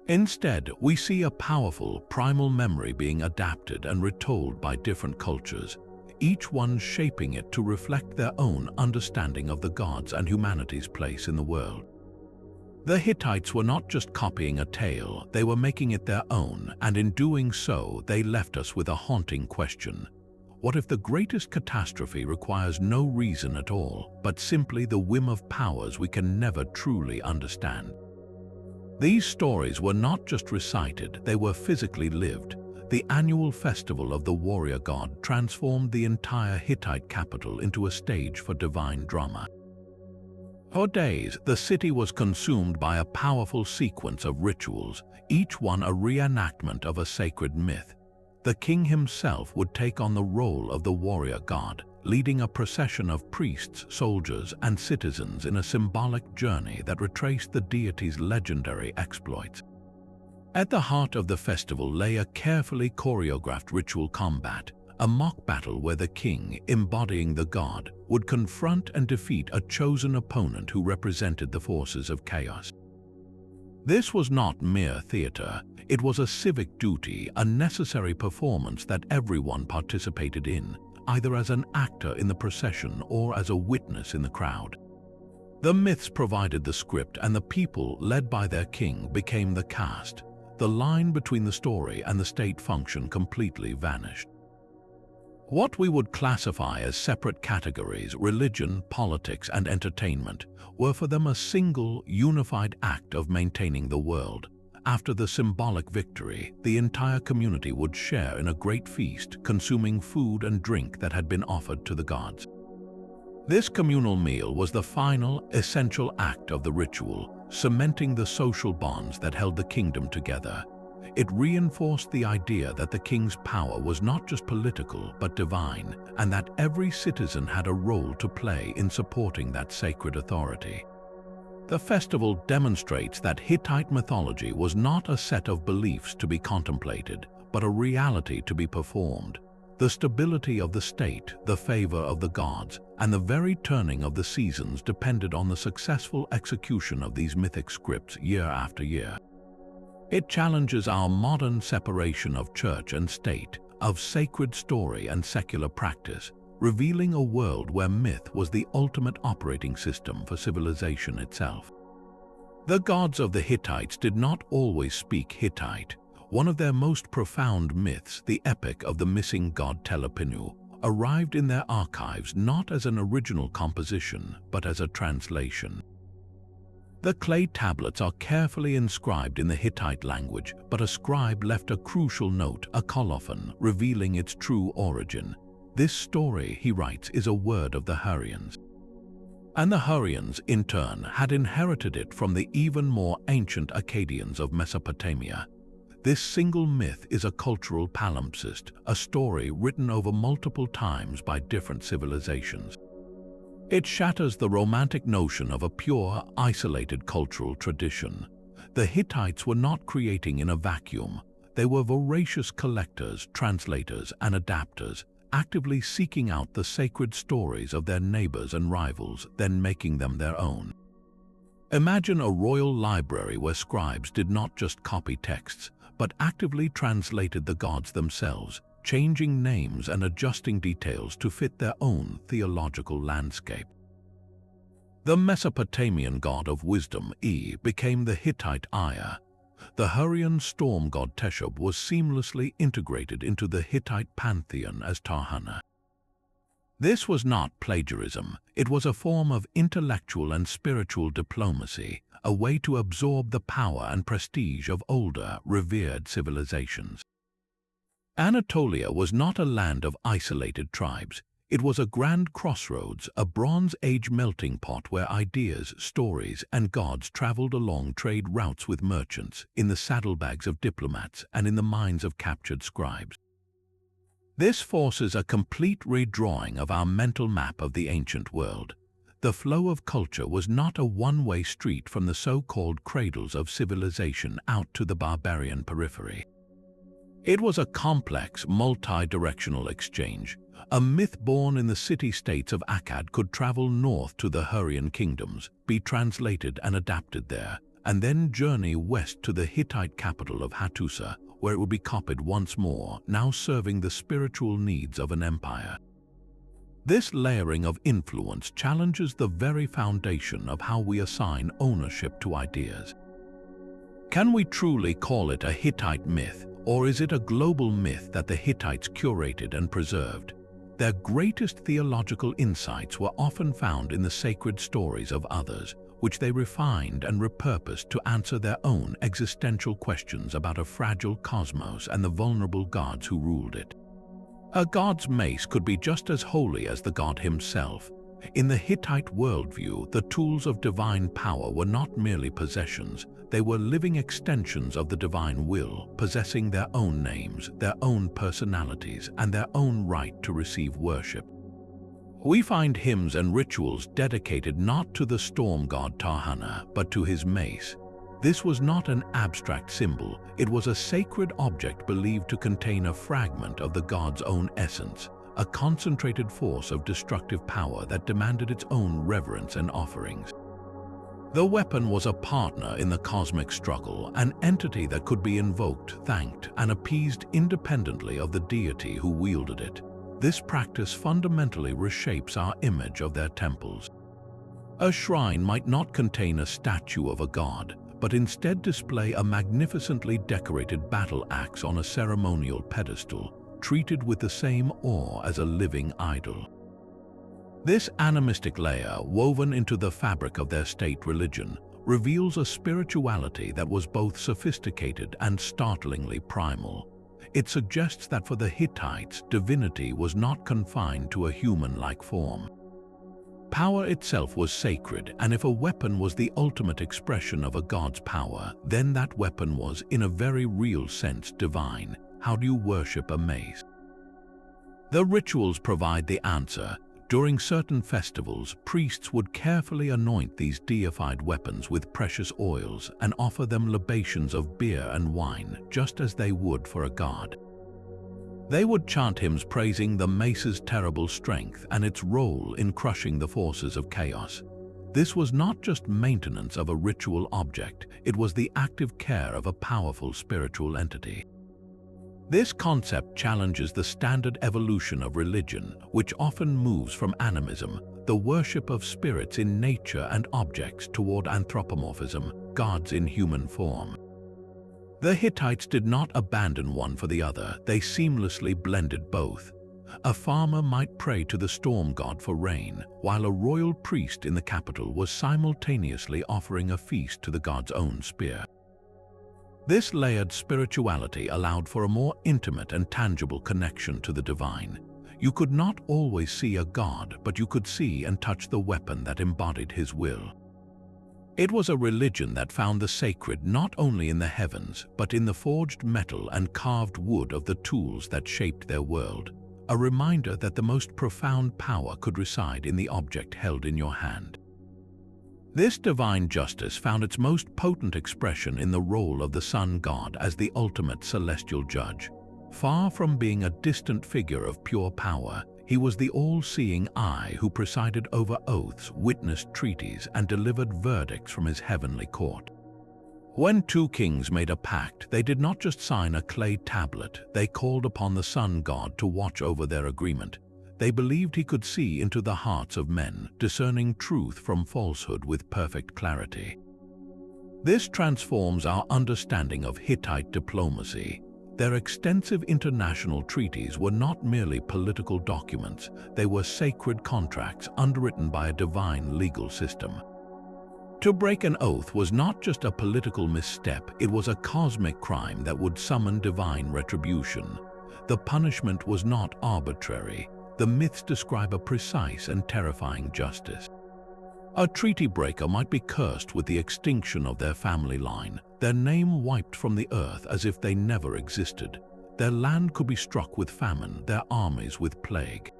S1: Instead, we see a powerful, primal memory being adapted and retold by different cultures, each one shaping it to reflect their own understanding of the gods and humanity's place in the world. The Hittites were not just copying a tale, they were making it their own, and in doing so, they left us with a haunting question. What if the greatest catastrophe requires no reason at all, but simply the whim of powers we can never truly understand? These stories were not just recited, they were physically lived. The annual festival of the warrior god transformed the entire Hittite capital into a stage for divine drama. For days, the city was consumed by a powerful sequence of rituals, each one a reenactment of a sacred myth. The king himself would take on the role of the warrior god, leading a procession of priests, soldiers, and citizens in a symbolic journey that retraced the deity's legendary exploits. At the heart of the festival lay a carefully choreographed ritual combat, a mock battle where the king, embodying the god, would confront and defeat a chosen opponent who represented the forces of chaos. This was not mere theater, It was a civic duty, a necessary performance that everyone participated in, either as an actor in the procession or as a witness in the crowd. The myths provided the script, and the people, led by their king, became the cast. The line between the story and the state function completely vanished. What we would classify as separate categories, religion, politics, and entertainment, were for them a single, unified act of maintaining the world. After the symbolic victory, the entire community would share in a great feast, consuming food and drink that had been offered to the gods. This communal meal was the final, essential act of the ritual, cementing the social bonds that held the kingdom together. It reinforced the idea that the king's power was not just political but divine, and that every citizen had a role to play in supporting that sacred authority. The festival demonstrates that Hittite mythology was not a set of beliefs to be contemplated, but a reality to be performed. The stability of the state, the favor of the gods, and the very turning of the seasons depended on the successful execution of these mythic scripts year after year. It challenges our modern separation of church and state, of sacred story and secular practice, revealing a world where myth was the ultimate operating system for civilization itself. The gods of the Hittites did not always speak Hittite. One of their most profound myths, the epic of the missing god Telepinu, arrived in their archives not as an original composition, but as a translation. The clay tablets are carefully inscribed in the Hittite language, but a scribe left a crucial note, a colophon, revealing its true origin. This story, he writes, is a word of the Hurrians. And the Hurrians, in turn, had inherited it from the even more ancient Akkadians of Mesopotamia. This single myth is a cultural palimpsest, a story written over multiple times by different civilizations. It shatters the romantic notion of a pure, isolated cultural tradition. The Hittites were not creating in a vacuum. They were voracious collectors, translators, and adapters, actively seeking out the sacred stories of their neighbors and rivals, then making them their own. Imagine a royal library where scribes did not just copy texts, but actively translated the gods themselves, changing names and adjusting details to fit their own theological landscape. The Mesopotamian god of wisdom, became the Hittite Aya. The Hurrian storm god Teshub was seamlessly integrated into the Hittite pantheon as Tarhana. This was not plagiarism. It was a form of intellectual and spiritual diplomacy, a way to absorb the power and prestige of older, revered civilizations. Anatolia was not a land of isolated tribes. It was a grand crossroads, a Bronze Age melting pot where ideas, stories, and gods traveled along trade routes with merchants, in the saddlebags of diplomats, and in the minds of captured scribes. This forces a complete redrawing of our mental map of the ancient world. The flow of culture was not a one-way street from the so-called cradles of civilization out to the barbarian periphery. It was a complex, multi-directional exchange. A myth born in the city-states of Akkad could travel north to the Hurrian kingdoms, be translated and adapted there, and then journey west to the Hittite capital of Hattusa, where it would be copied once more, now serving the spiritual needs of an empire. This layering of influence challenges the very foundation of how we assign ownership to ideas. Can we truly call it a Hittite myth, or is it a global myth that the Hittites curated and preserved? Their greatest theological insights were often found in the sacred stories of others, which they refined and repurposed to answer their own existential questions about a fragile cosmos and the vulnerable gods who ruled it. A god's mace could be just as holy as the god himself. In the Hittite worldview, the tools of divine power were not merely possessions. They were living extensions of the divine will, possessing their own names, their own personalities, and their own right to receive worship. We find hymns and rituals dedicated not to the storm god Tarhana, but to his mace. This was not an abstract symbol. It was a sacred object believed to contain a fragment of the god's own essence, a concentrated force of destructive power that demanded its own reverence and offerings. The weapon was a partner in the cosmic struggle, an entity that could be invoked, thanked, and appeased independently of the deity who wielded it. This practice fundamentally reshapes our image of their temples. A shrine might not contain a statue of a god, but instead display a magnificently decorated battle axe on a ceremonial pedestal, treated with the same awe as a living idol. This animistic layer, woven into the fabric of their state religion, reveals a spirituality that was both sophisticated and startlingly primal. It suggests that for the Hittites, divinity was not confined to a human-like form. Power itself was sacred, and if a weapon was the ultimate expression of a god's power, then that weapon was, in a very real sense, divine. How do you worship a mace? The rituals provide the answer. During certain festivals, priests would carefully anoint these deified weapons with precious oils and offer them libations of beer and wine, just as they would for a god. They would chant hymns praising the mace's terrible strength and its role in crushing the forces of chaos. This was not just maintenance of a ritual object, it was the active care of a powerful spiritual entity. This concept challenges the standard evolution of religion, which often moves from animism, the worship of spirits in nature and objects, toward anthropomorphism, gods in human form. The Hittites did not abandon one for the other, they seamlessly blended both. A farmer might pray to the storm god for rain, while a royal priest in the capital was simultaneously offering a feast to the god's own spear. This layered spirituality allowed for a more intimate and tangible connection to the divine. You could not always see a god, but you could see and touch the weapon that embodied his will. It was a religion that found the sacred not only in the heavens, but in the forged metal and carved wood of the tools that shaped their world, a reminder that the most profound power could reside in the object held in your hand. This divine justice found its most potent expression in the role of the sun god as the ultimate celestial judge. Far from being a distant figure of pure power, he was the all-seeing eye who presided over oaths, witnessed treaties, and delivered verdicts from his heavenly court. When two kings made a pact, they did not just sign a clay tablet, they called upon the sun god to watch over their agreement. They believed he could see into the hearts of men, discerning truth from falsehood with perfect clarity. This transforms our understanding of Hittite diplomacy. Their extensive international treaties were not merely political documents, they were sacred contracts underwritten by a divine legal system. To break an oath was not just a political misstep, it was a cosmic crime that would summon divine retribution. The punishment was not arbitrary. The myths describe a precise and terrifying justice. A treaty breaker might be cursed with the extinction of their family line, their name wiped from the earth as if they never existed. Their land could be struck with famine, their armies with plague.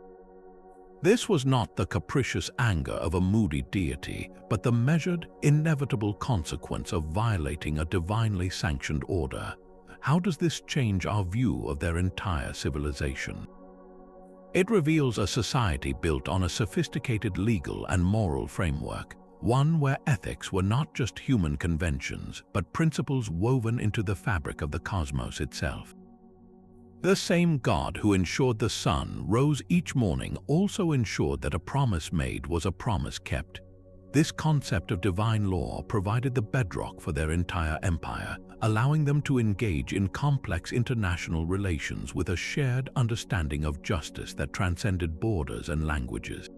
S1: This was not the capricious anger of a moody deity, but the measured, inevitable consequence of violating a divinely sanctioned order. How does this change our view of their entire civilization? It reveals a society built on a sophisticated legal and moral framework, one where ethics were not just human conventions, but principles woven into the fabric of the cosmos itself. The same God who ensured the sun rose each morning also ensured that a promise made was a promise kept. This concept of divine law provided the bedrock for their entire empire, allowing them to engage in complex international relations with a shared understanding of justice that transcended borders and languages.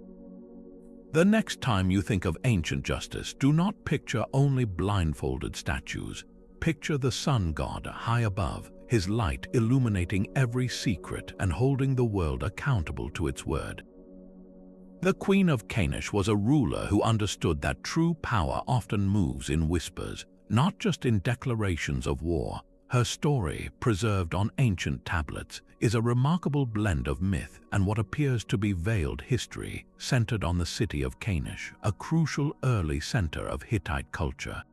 S1: The next time you think of ancient justice, do not picture only blindfolded statues. Picture the sun god high above, his light illuminating every secret and holding the world accountable to its word. The Queen of Kanesh was a ruler who understood that true power often moves in whispers, not just in declarations of war. Her story, preserved on ancient tablets, is a remarkable blend of myth and what appears to be veiled history, centered on the city of Kanesh, a crucial early center of Hittite culture.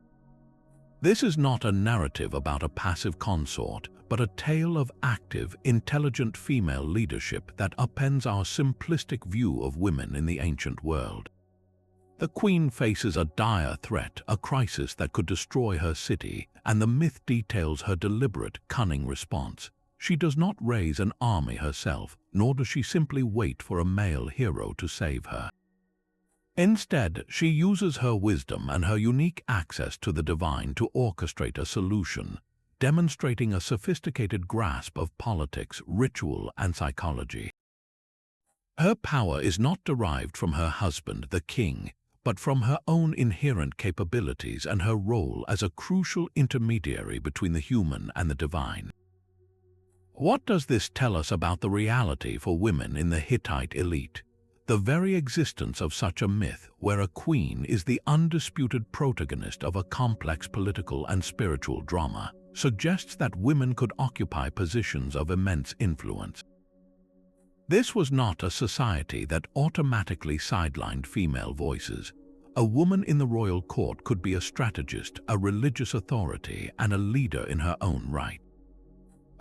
S1: This is not a narrative about a passive consort, but a tale of active, intelligent female leadership that upends our simplistic view of women in the ancient world. The queen faces a dire threat, a crisis that could destroy her city, and the myth details her deliberate, cunning response. She does not raise an army herself, nor does she simply wait for a male hero to save her. Instead, she uses her wisdom and her unique access to the divine to orchestrate a solution, demonstrating a sophisticated grasp of politics, ritual, and psychology. Her power is not derived from her husband, the king, but from her own inherent capabilities and her role as a crucial intermediary between the human and the divine. What does this tell us about the reality for women in the Hittite elite? The very existence of such a myth, where a queen is the undisputed protagonist of a complex political and spiritual drama, suggests that women could occupy positions of immense influence. This was not a society that automatically sidelined female voices. A woman in the royal court could be a strategist, a religious authority, and a leader in her own right.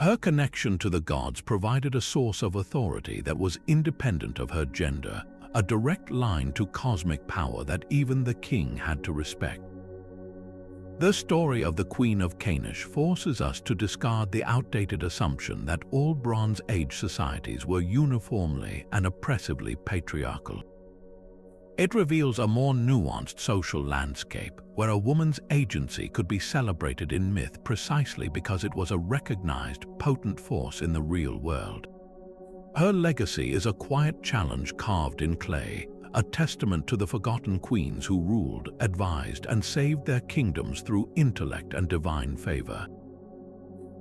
S1: Her connection to the gods provided a source of authority that was independent of her gender, a direct line to cosmic power that even the king had to respect. The story of the Queen of Canaanite forces us to discard the outdated assumption that all Bronze Age societies were uniformly and oppressively patriarchal. It reveals a more nuanced social landscape, where a woman's agency could be celebrated in myth precisely because it was a recognized, potent force in the real world. Her legacy is a quiet challenge carved in clay, a testament to the forgotten queens who ruled, advised, and saved their kingdoms through intellect and divine favor.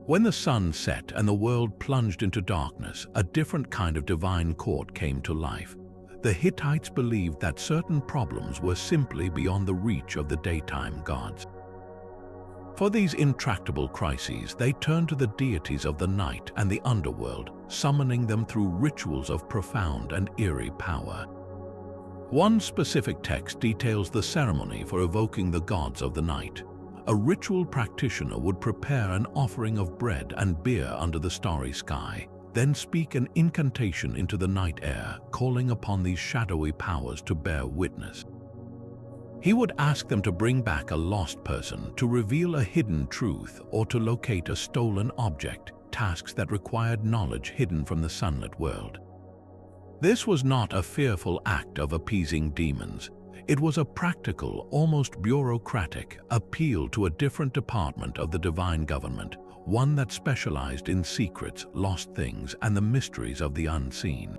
S1: When the sun set and the world plunged into darkness, a different kind of divine court came to life. The Hittites believed that certain problems were simply beyond the reach of the daytime gods. For these intractable crises, they turned to the deities of the night and the underworld, summoning them through rituals of profound and eerie power. One specific text details the ceremony for evoking the gods of the night. A ritual practitioner would prepare an offering of bread and beer under the starry sky, then speak an incantation into the night air, calling upon these shadowy powers to bear witness. He would ask them to bring back a lost person, to reveal a hidden truth, or to locate a stolen object, tasks that required knowledge hidden from the sunlit world. This was not a fearful act of appeasing demons. It was a practical, almost bureaucratic, appeal to a different department of the divine government, one that specialized in secrets, lost things, and the mysteries of the unseen.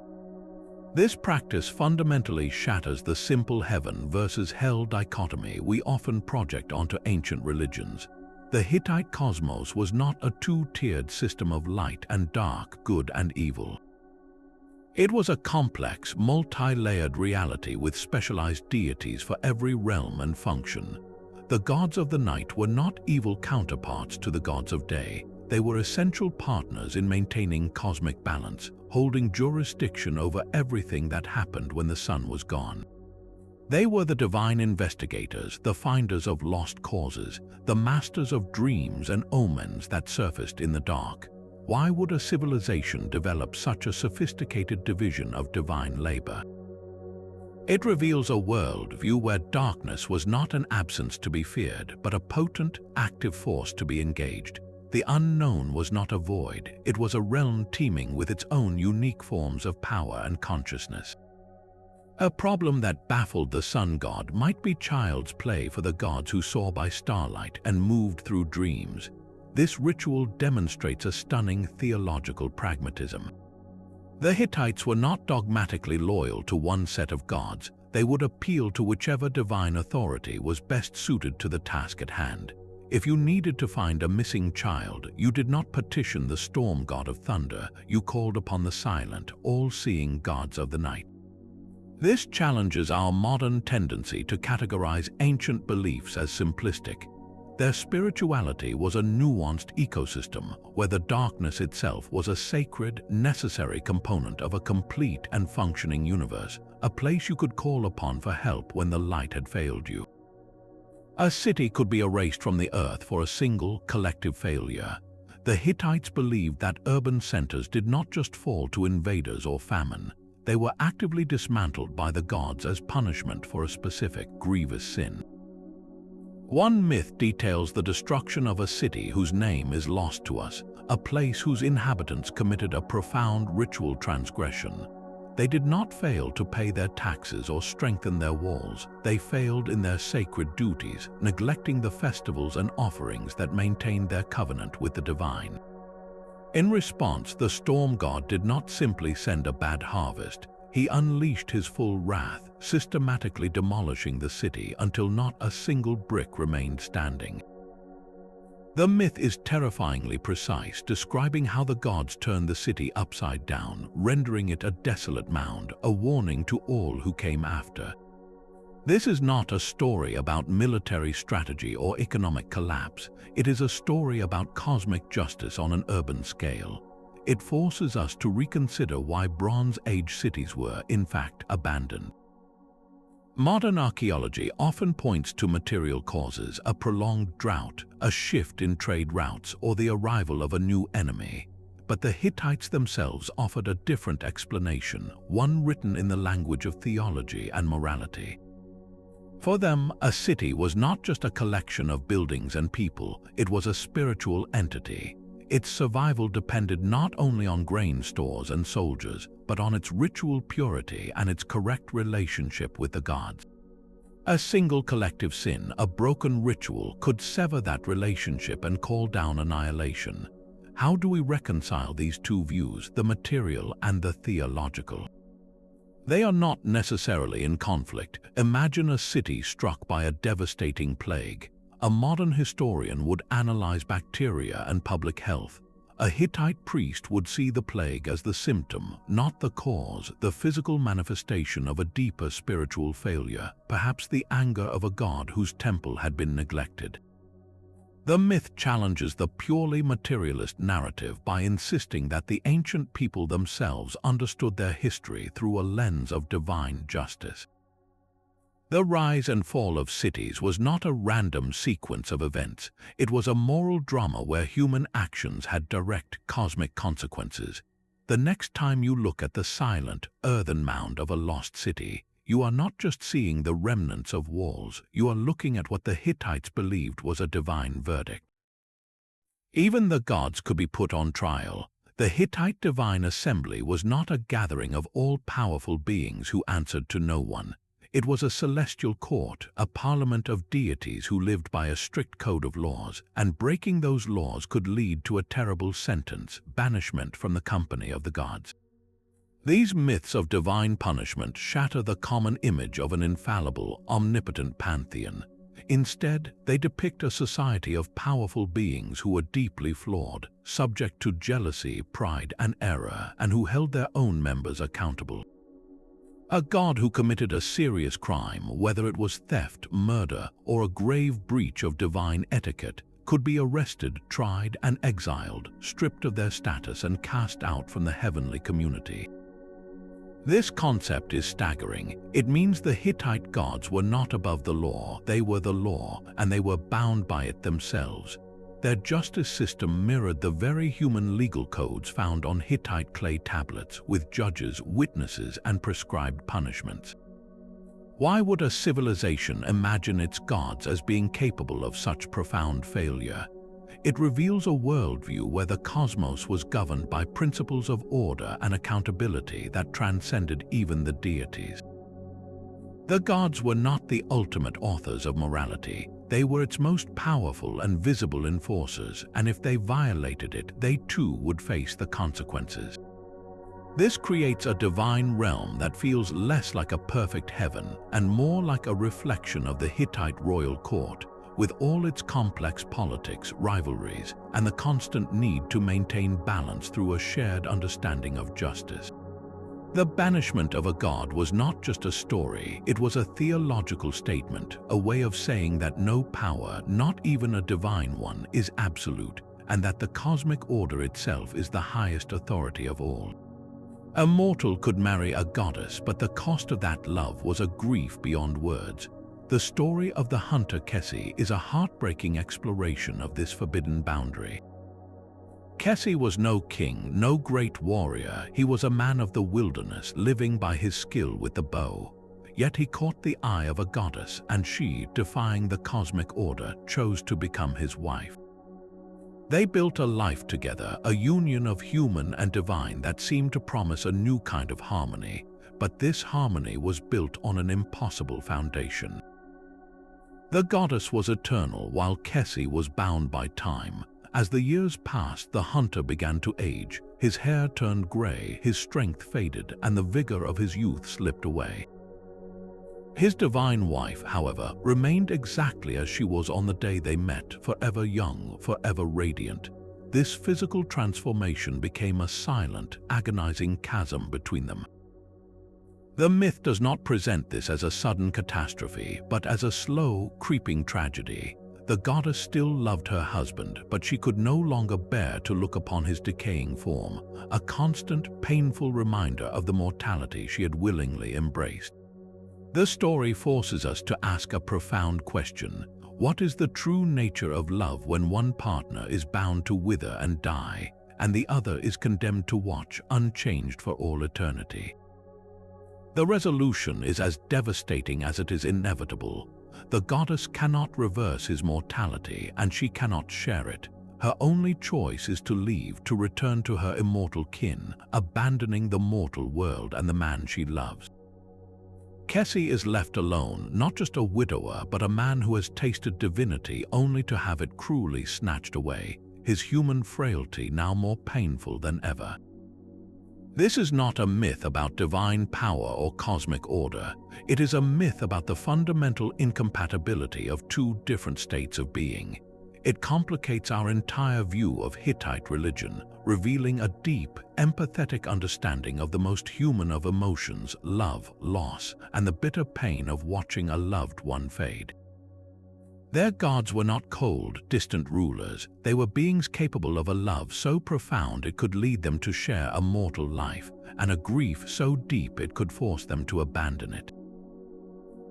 S1: This practice fundamentally shatters the simple heaven versus hell dichotomy we often project onto ancient religions. The Hittite cosmos was not a two-tiered system of light and dark, good and evil. It was a complex, multi-layered reality with specialized deities for every realm and function. The gods of the night were not evil counterparts to the gods of day. They were essential partners in maintaining cosmic balance, holding jurisdiction over everything that happened when the sun was gone. They were the divine investigators, the finders of lost causes, the masters of dreams and omens that surfaced in the dark. Why would a civilization develop such a sophisticated division of divine labor? It reveals a worldview where darkness was not an absence to be feared, but a potent, active force to be engaged. The unknown was not a void, it was a realm teeming with its own unique forms of power and consciousness. A problem that baffled the sun god might be child's play for the gods who saw by starlight and moved through dreams. This ritual demonstrates a stunning theological pragmatism. The Hittites were not dogmatically loyal to one set of gods. They would appeal to whichever divine authority was best suited to the task at hand. If you needed to find a missing child, you did not petition the storm god of thunder. You called upon the silent, all-seeing gods of the night. This challenges our modern tendency to categorize ancient beliefs as simplistic. Their spirituality was a nuanced ecosystem where the darkness itself was a sacred, necessary component of a complete and functioning universe, a place you could call upon for help when the light had failed you. A city could be erased from the earth for a single, collective failure. The Hittites believed that urban centers did not just fall to invaders or famine. they were actively dismantled by the gods as punishment for a specific grievous sin. One myth details the destruction of a city whose name is lost to us, a place whose inhabitants committed a profound ritual transgression. They did not fail to pay their taxes or strengthen their walls. They failed in their sacred duties, neglecting the festivals and offerings that maintained their covenant with the divine. In response, the storm god did not simply send a bad harvest. He unleashed his full wrath, systematically demolishing the city until not a single brick remained standing. The myth is terrifyingly precise, describing how the gods turned the city upside down, rendering it a desolate mound, a warning to all who came after. This is not a story about military strategy or economic collapse. It is a story about cosmic justice on an urban scale. It forces us to reconsider why Bronze Age cities were, in fact, abandoned. Modern archaeology often points to material causes, a prolonged drought, a shift in trade routes, or the arrival of a new enemy. But the Hittites themselves offered a different explanation, one written in the language of theology and morality. For them, a city was not just a collection of buildings and people, it was a spiritual entity. Its survival depended not only on grain stores and soldiers, but on its ritual purity and its correct relationship with the gods. A single collective sin, a broken ritual, could sever that relationship and call down annihilation. How do we reconcile these two views, the material and the theological? They are not necessarily in conflict. Imagine a city struck by a devastating plague. A modern historian would analyze bacteria and public health. A Hittite priest would see the plague as the symptom, not the cause, the physical manifestation of a deeper spiritual failure, perhaps the anger of a god whose temple had been neglected. The myth challenges the purely materialist narrative by insisting that the ancient people themselves understood their history through a lens of divine justice. The rise and fall of cities was not a random sequence of events. It was a moral drama where human actions had direct cosmic consequences. The next time you look at the silent, earthen mound of a lost city, you are not just seeing the remnants of walls, you are looking at what the Hittites believed was a divine verdict. Even the gods could be put on trial. The Hittite divine assembly was not a gathering of all-powerful beings who answered to no one. It was a celestial court, a parliament of deities who lived by a strict code of laws, and breaking those laws could lead to a terrible sentence, banishment from the company of the gods. These myths of divine punishment shatter the common image of an infallible, omnipotent pantheon. Instead, they depict a society of powerful beings who were deeply flawed, subject to jealousy, pride, and error, and who held their own members accountable. A god who committed a serious crime, whether it was theft, murder, or a grave breach of divine etiquette, could be arrested, tried, and exiled, stripped of their status and cast out from the heavenly community. This concept is staggering. It means the Hittite gods were not above the law, they were the law, and they were bound by it themselves. Their justice system mirrored the very human legal codes found on Hittite clay tablets, with judges, witnesses, and prescribed punishments. Why would a civilization imagine its gods as being capable of such profound failure? It reveals a worldview where the cosmos was governed by principles of order and accountability that transcended even the deities. The gods were not the ultimate authors of morality. They were its most powerful and visible enforcers, and if they violated it, they too would face the consequences. This creates a divine realm that feels less like a perfect heaven and more like a reflection of the Hittite royal court, with all its complex politics, rivalries, and the constant need to maintain balance through a shared understanding of justice. The banishment of a god was not just a story, it was a theological statement, a way of saying that no power, not even a divine one, is absolute, and that the cosmic order itself is the highest authority of all. A mortal could marry a goddess, but the cost of that love was a grief beyond words. The story of the hunter Kessi is a heartbreaking exploration of this forbidden boundary. Kessi was no king, no great warrior. He was a man of the wilderness, living by his skill with the bow. Yet he caught the eye of a goddess, and she, defying the cosmic order, chose to become his wife. They built a life together, a union of human and divine that seemed to promise a new kind of harmony, but this harmony was built on an impossible foundation. The goddess was eternal, while Kessi was bound by time. As the years passed, the hunter began to age. His hair turned gray, his strength faded, and the vigor of his youth slipped away. His divine wife, however, remained exactly as she was on the day they met, forever young, forever radiant. This physical transformation became a silent, agonizing chasm between them. The myth does not present this as a sudden catastrophe, but as a slow, creeping tragedy. The goddess still loved her husband, but she could no longer bear to look upon his decaying form, a constant, painful reminder of the mortality she had willingly embraced. The story forces us to ask a profound question. What is the true nature of love when one partner is bound to wither and die, and the other is condemned to watch unchanged for all eternity? The resolution is as devastating as it is inevitable. The goddess cannot reverse his mortality, and she cannot share it. Her only choice is to leave, to return to her immortal kin, abandoning the mortal world and the man she loves. Kessi is left alone, not just a widower, but a man who has tasted divinity only to have it cruelly snatched away, his human frailty now more painful than ever. This is not a myth about divine power or cosmic order. It is a myth about the fundamental incompatibility of two different states of being. It complicates our entire view of Hittite religion, revealing a deep, empathetic understanding of the most human of emotions, love, loss, and the bitter pain of watching a loved one fade. Their gods were not cold, distant rulers. They were beings capable of a love so profound it could lead them to share a mortal life, and a grief so deep it could force them to abandon it.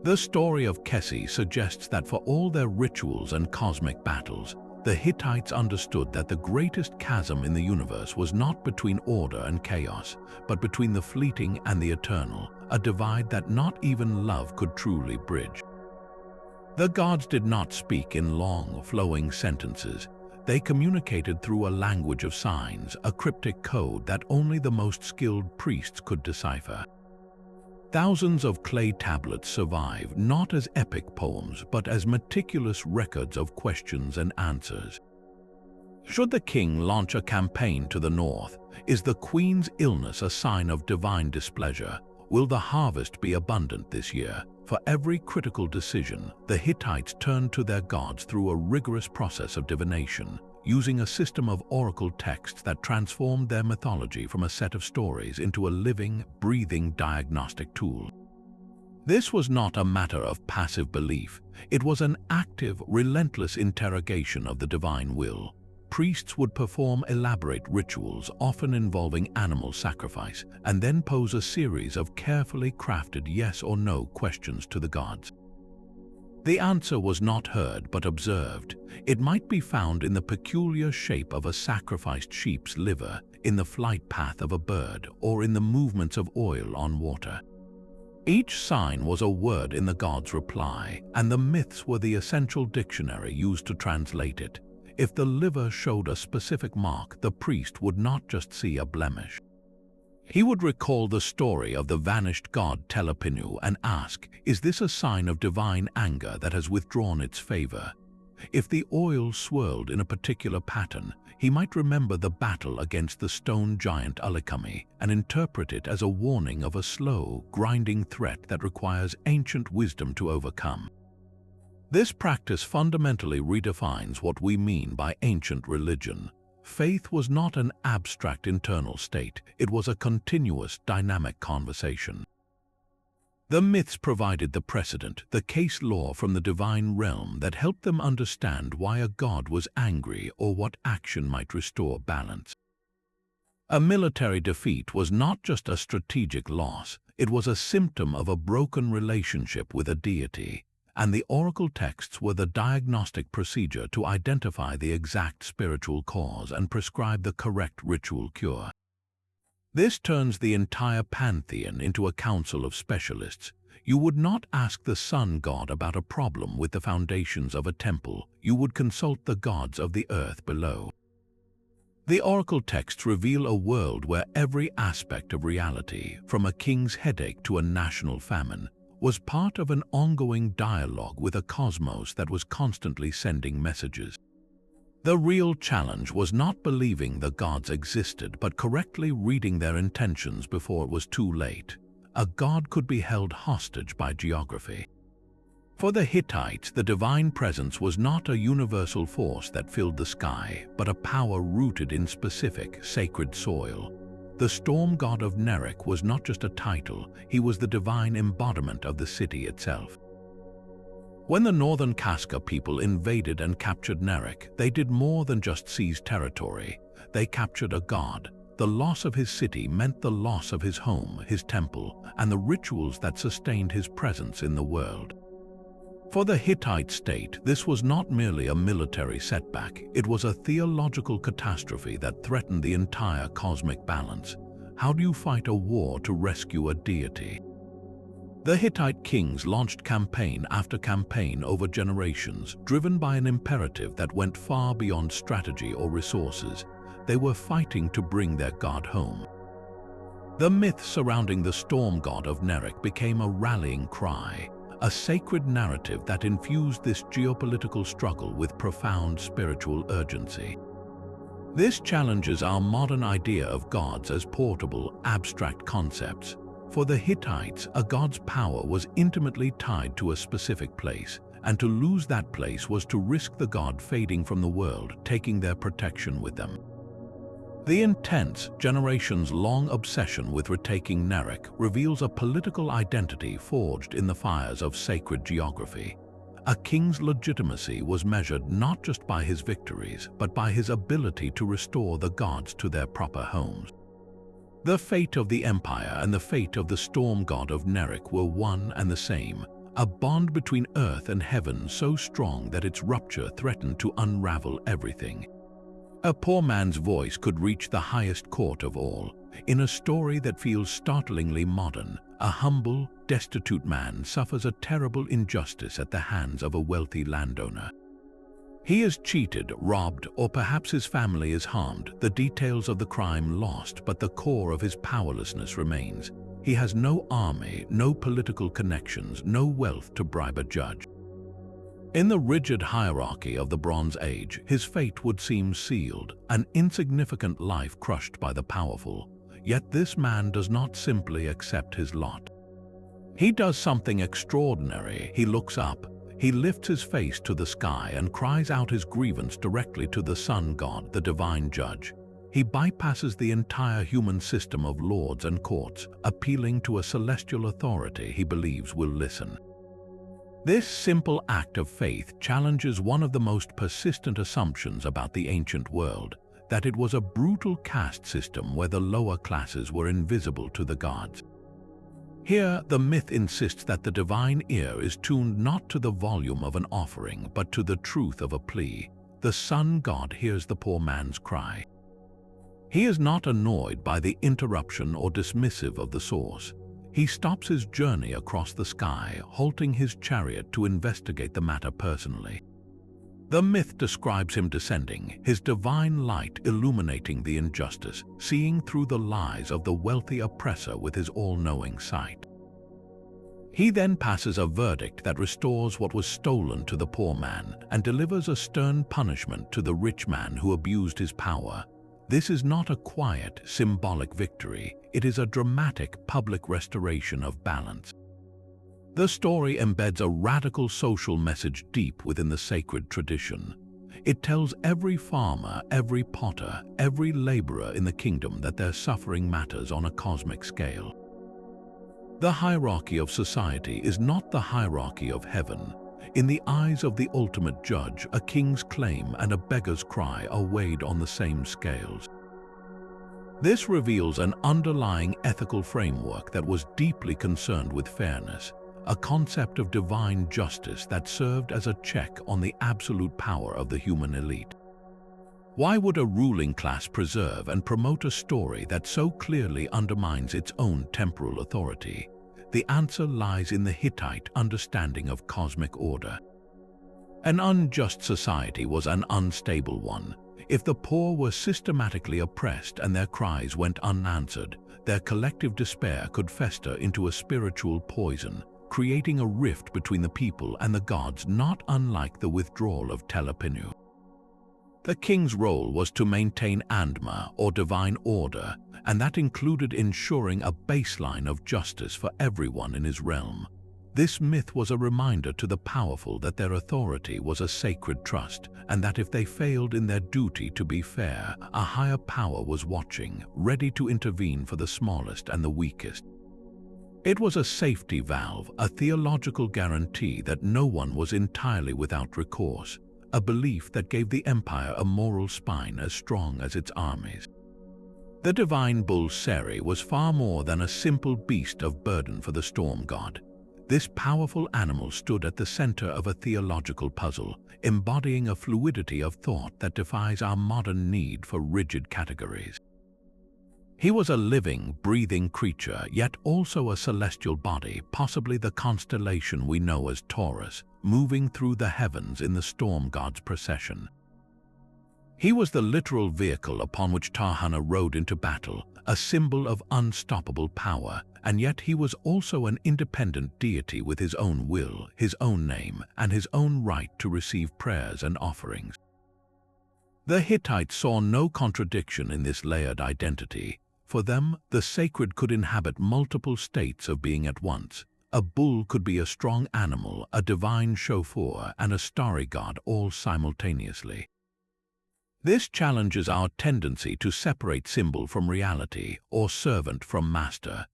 S1: The story of Kessi suggests that for all their rituals and cosmic battles, the Hittites understood that the greatest chasm in the universe was not between order and chaos, but between the fleeting and the eternal, a divide that not even love could truly bridge. The gods did not speak in long, flowing sentences. They communicated through a language of signs, a cryptic code that only the most skilled priests could decipher. Thousands of clay tablets survive, not as epic poems, but as meticulous records of questions and answers. Should the king launch a campaign to the north? Is the queen's illness a sign of divine displeasure? Will the harvest be abundant this year? For every critical decision, the Hittites turned to their gods through a rigorous process of divination, using a system of oracle texts that transformed their mythology from a set of stories into a living, breathing diagnostic tool. This was not a matter of passive belief. It was an active, relentless interrogation of the divine will. Priests would perform elaborate rituals, often involving animal sacrifice, and then pose a series of carefully crafted yes or no questions to the gods. The answer was not heard but observed. It might be found in the peculiar shape of a sacrificed sheep's liver, in the flight path of a bird, or in the movements of oil on water. Each sign was a word in the god's reply, and the myths were the essential dictionary used to translate it. If the liver showed a specific mark, the priest would not just see a blemish. He would recall the story of the vanished god Telepinu and ask, is this a sign of divine anger that has withdrawn its favor? If the oil swirled in a particular pattern, he might remember the battle against the stone giant Alikami and interpret it as a warning of a slow, grinding threat that requires ancient wisdom to overcome. This practice fundamentally redefines what we mean by ancient religion. Faith was not an abstract internal state, it was a continuous, dynamic conversation. The myths provided the precedent, the case law from the divine realm that helped them understand why a god was angry or what action might restore balance. A military defeat was not just a strategic loss, it was a symptom of a broken relationship with a deity. and the oracle texts were the diagnostic procedure to identify the exact spiritual cause and prescribe the correct ritual cure. This turns the entire pantheon into a council of specialists. You would not ask the sun god about a problem with the foundations of a temple. You would consult the gods of the earth below. The oracle texts reveal a world where every aspect of reality, from a king's headache to a national famine, was part of an ongoing dialogue with a cosmos that was constantly sending messages. The real challenge was not believing the gods existed, but correctly reading their intentions before it was too late. A god could be held hostage by geography. For the Hittites, the divine presence was not a universal force that filled the sky, but a power rooted in specific, sacred soil. The storm god of Nerek was not just a title, he was the divine embodiment of the city itself. When the northern Casca people invaded and captured Nerek, they did more than just seize territory. They captured a god. The loss of his city meant the loss of his home, his temple, and the rituals that sustained his presence in the world. For the Hittite state, this was not merely a military setback, it was a theological catastrophe that threatened the entire cosmic balance. How do you fight a war to rescue a deity? The Hittite kings launched campaign after campaign over generations, driven by an imperative that went far beyond strategy or resources. They were fighting to bring their god home. The myth surrounding the storm god of Nerek became a rallying cry, a sacred narrative that infused this geopolitical struggle with profound spiritual urgency. This challenges our modern idea of gods as portable, abstract concepts. For the Hittites, a god's power was intimately tied to a specific place, and to lose that place was to risk the god fading from the world, taking their protection with them. The intense, generations-long obsession with retaking Nerek reveals a political identity forged in the fires of sacred geography. A king's legitimacy was measured not just by his victories, but by his ability to restore the gods to their proper homes. The fate of the empire and the fate of the storm god of Nerek were one and the same, a bond between earth and heaven so strong that its rupture threatened to unravel everything. A poor man's voice could reach the highest court of all. In a story that feels startlingly modern, a humble, destitute man suffers a terrible injustice at the hands of a wealthy landowner. He is cheated, robbed, or perhaps his family is harmed, the details of the crime lost, but the core of his powerlessness remains. He has no army, no political connections, no wealth to bribe a judge. In the rigid hierarchy of the Bronze Age, his fate would seem sealed, an insignificant life crushed by the powerful. Yet this man does not simply accept his lot. He does something extraordinary. He looks up, he lifts his face to the sky and cries out his grievance directly to the sun god, the divine judge. He bypasses the entire human system of lords and courts, appealing to a celestial authority he believes will listen. This simple act of faith challenges one of the most persistent assumptions about the ancient world, that it was a brutal caste system where the lower classes were invisible to the gods. Here, the myth insists that the divine ear is tuned not to the volume of an offering, but to the truth of a plea. The sun god hears the poor man's cry. He is not annoyed by the interruption or dismissive of the source. He stops his journey across the sky, halting his chariot to investigate the matter personally. The myth describes him descending, his divine light illuminating the injustice, seeing through the lies of the wealthy oppressor with his all-knowing sight. He then passes a verdict that restores what was stolen to the poor man and delivers a stern punishment to the rich man who abused his power. This is not a quiet, symbolic victory. It is a dramatic public restoration of balance. The story embeds a radical social message deep within the sacred tradition. It tells every farmer, every potter, every laborer in the kingdom that their suffering matters on a cosmic scale. The hierarchy of society is not the hierarchy of heaven. In the eyes of the ultimate judge, a king's claim and a beggar's cry are weighed on the same scales. This reveals an underlying ethical framework that was deeply concerned with fairness. a concept of divine justice that served as a check on the absolute power of the human elite. Why would a ruling class preserve and promote a story that so clearly undermines its own temporal authority? The answer lies in the Hittite understanding of cosmic order. An unjust society was an unstable one. If the poor were systematically oppressed and their cries went unanswered, their collective despair could fester into a spiritual poison, creating a rift between the people and the gods not unlike the withdrawal of Telepinu. The king's role was to maintain Andma, or divine order, and that included ensuring a baseline of justice for everyone in his realm. This myth was a reminder to the powerful that their authority was a sacred trust, and that if they failed in their duty to be fair, a higher power was watching, ready to intervene for the smallest and the weakest. It was a safety valve, a theological guarantee that no one was entirely without recourse, a belief that gave the empire a moral spine as strong as its armies. The divine bull Seri was far more than a simple beast of burden for the storm god. This powerful animal stood at the center of a theological puzzle, embodying a fluidity of thought that defies our modern need for rigid categories. He was a living, breathing creature, yet also a celestial body, possibly the constellation we know as Taurus, moving through the heavens in the storm god's procession. He was the literal vehicle upon which Tahana rode into battle, a symbol of unstoppable power, and yet he was also an independent deity with his own will, his own name, and his own right to receive prayers and offerings. The Hittites saw no contradiction in this layered identity. For them, the sacred could inhabit multiple states of being at once. A bull could be a strong animal, a divine chauffeur, and a starry god all simultaneously. This challenges our tendency to separate symbol from reality, or servant from master.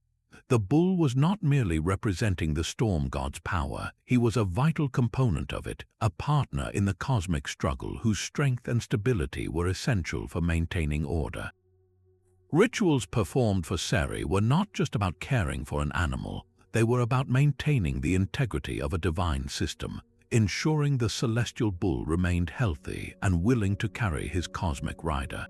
S1: The bull was not merely representing the storm god's power, he was a vital component of it, a partner in the cosmic struggle whose strength and stability were essential for maintaining order. Rituals performed for Seri were not just about caring for an animal, they were about maintaining the integrity of a divine system, ensuring the celestial bull remained healthy and willing to carry his cosmic rider.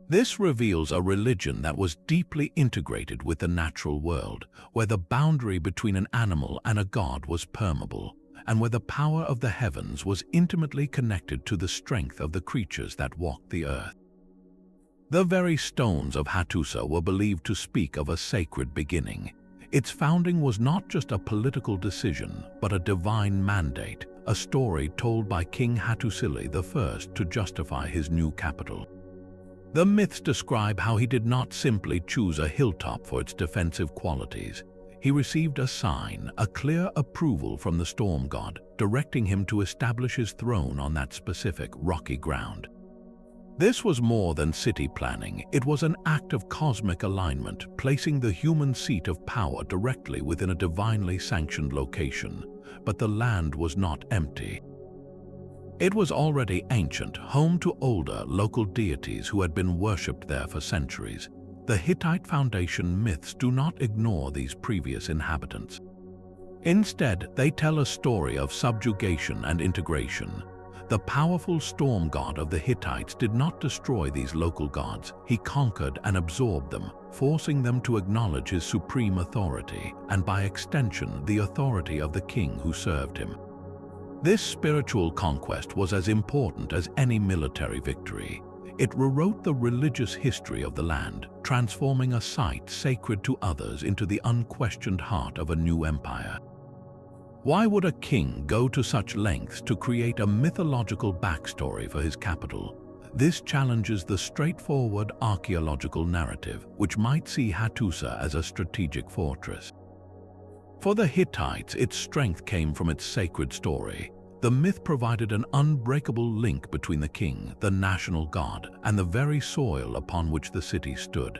S1: This reveals a religion that was deeply integrated with the natural world, where the boundary between an animal and a god was permeable, and where the power of the heavens was intimately connected to the strength of the creatures that walked the earth. The very stones of Hattusa were believed to speak of a sacred beginning. Its founding was not just a political decision, but a divine mandate, a story told by King Hattusili I to justify his new capital. The myths describe how he did not simply choose a hilltop for its defensive qualities. He received a sign, a clear approval from the storm god, directing him to establish his throne on that specific rocky ground. This was more than city planning, it was an act of cosmic alignment, placing the human seat of power directly within a divinely sanctioned location. But the land was not empty. It was already ancient, home to older, local deities who had been worshipped there for centuries. The Hittite foundation myths do not ignore these previous inhabitants. Instead, they tell a story of subjugation and integration. The powerful storm god of the Hittites did not destroy these local gods, he conquered and absorbed them, forcing them to acknowledge his supreme authority, and by extension the authority of the king who served him. This spiritual conquest was as important as any military victory. It rewrote the religious history of the land, transforming a site sacred to others into the unquestioned heart of a new empire. Why would a king go to such lengths to create a mythological backstory for his capital? This challenges the straightforward archaeological narrative, which might see Hattusa as a strategic fortress. For the Hittites, its strength came from its sacred story. The myth provided an unbreakable link between the king, the national god, and the very soil upon which the city stood.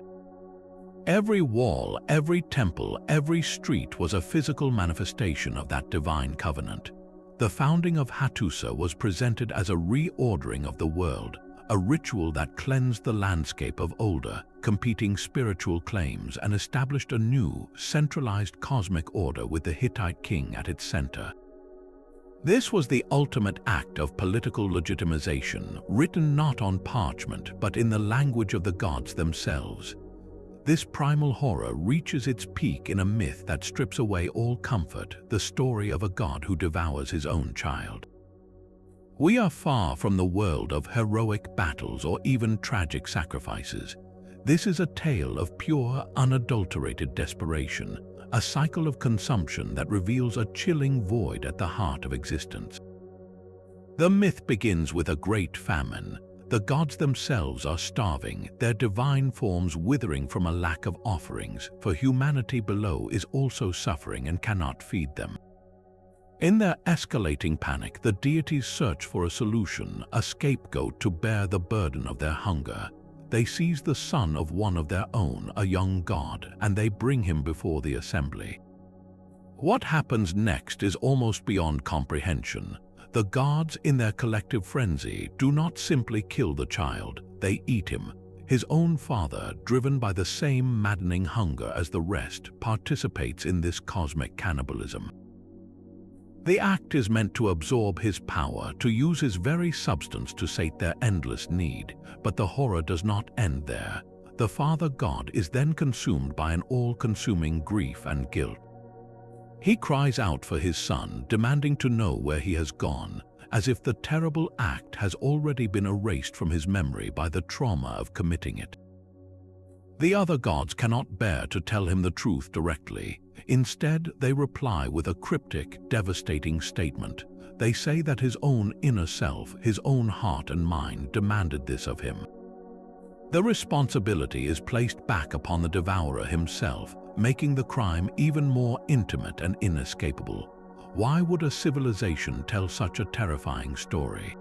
S1: Every wall, every temple, every street was a physical manifestation of that divine covenant. The founding of Hattusa was presented as a reordering of the world, a ritual that cleansed the landscape of older, competing spiritual claims and established a new, centralized cosmic order with the Hittite king at its center. This was the ultimate act of political legitimization, written not on parchment but in the language of the gods themselves. This primal horror reaches its peak in a myth that strips away all comfort, the story of a god who devours his own child. We are far from the world of heroic battles or even tragic sacrifices. This is a tale of pure, unadulterated desperation, a cycle of consumption that reveals a chilling void at the heart of existence. The myth begins with a great famine. The gods themselves are starving, their divine forms withering from a lack of offerings, for humanity below is also suffering and cannot feed them. In their escalating panic, the deities search for a solution, a scapegoat to bear the burden of their hunger. They seize the son of one of their own, a young god, and they bring him before the assembly. What happens next is almost beyond comprehension. The gods, in their collective frenzy, do not simply kill the child, they eat him. His own father, driven by the same maddening hunger as the rest, participates in this cosmic cannibalism. The act is meant to absorb his power, to use his very substance to sate their endless need, but the horror does not end there. The father god is then consumed by an all-consuming grief and guilt. He cries out for his son, demanding to know where he has gone, as if the terrible act has already been erased from his memory by the trauma of committing it. The other gods cannot bear to tell him the truth directly. Instead, they reply with a cryptic, devastating statement. They say that his own inner self, his own heart and mind, demanded this of him. The responsibility is placed back upon the devourer himself, making the crime even more intimate and inescapable. Why would a civilization tell such a terrifying story?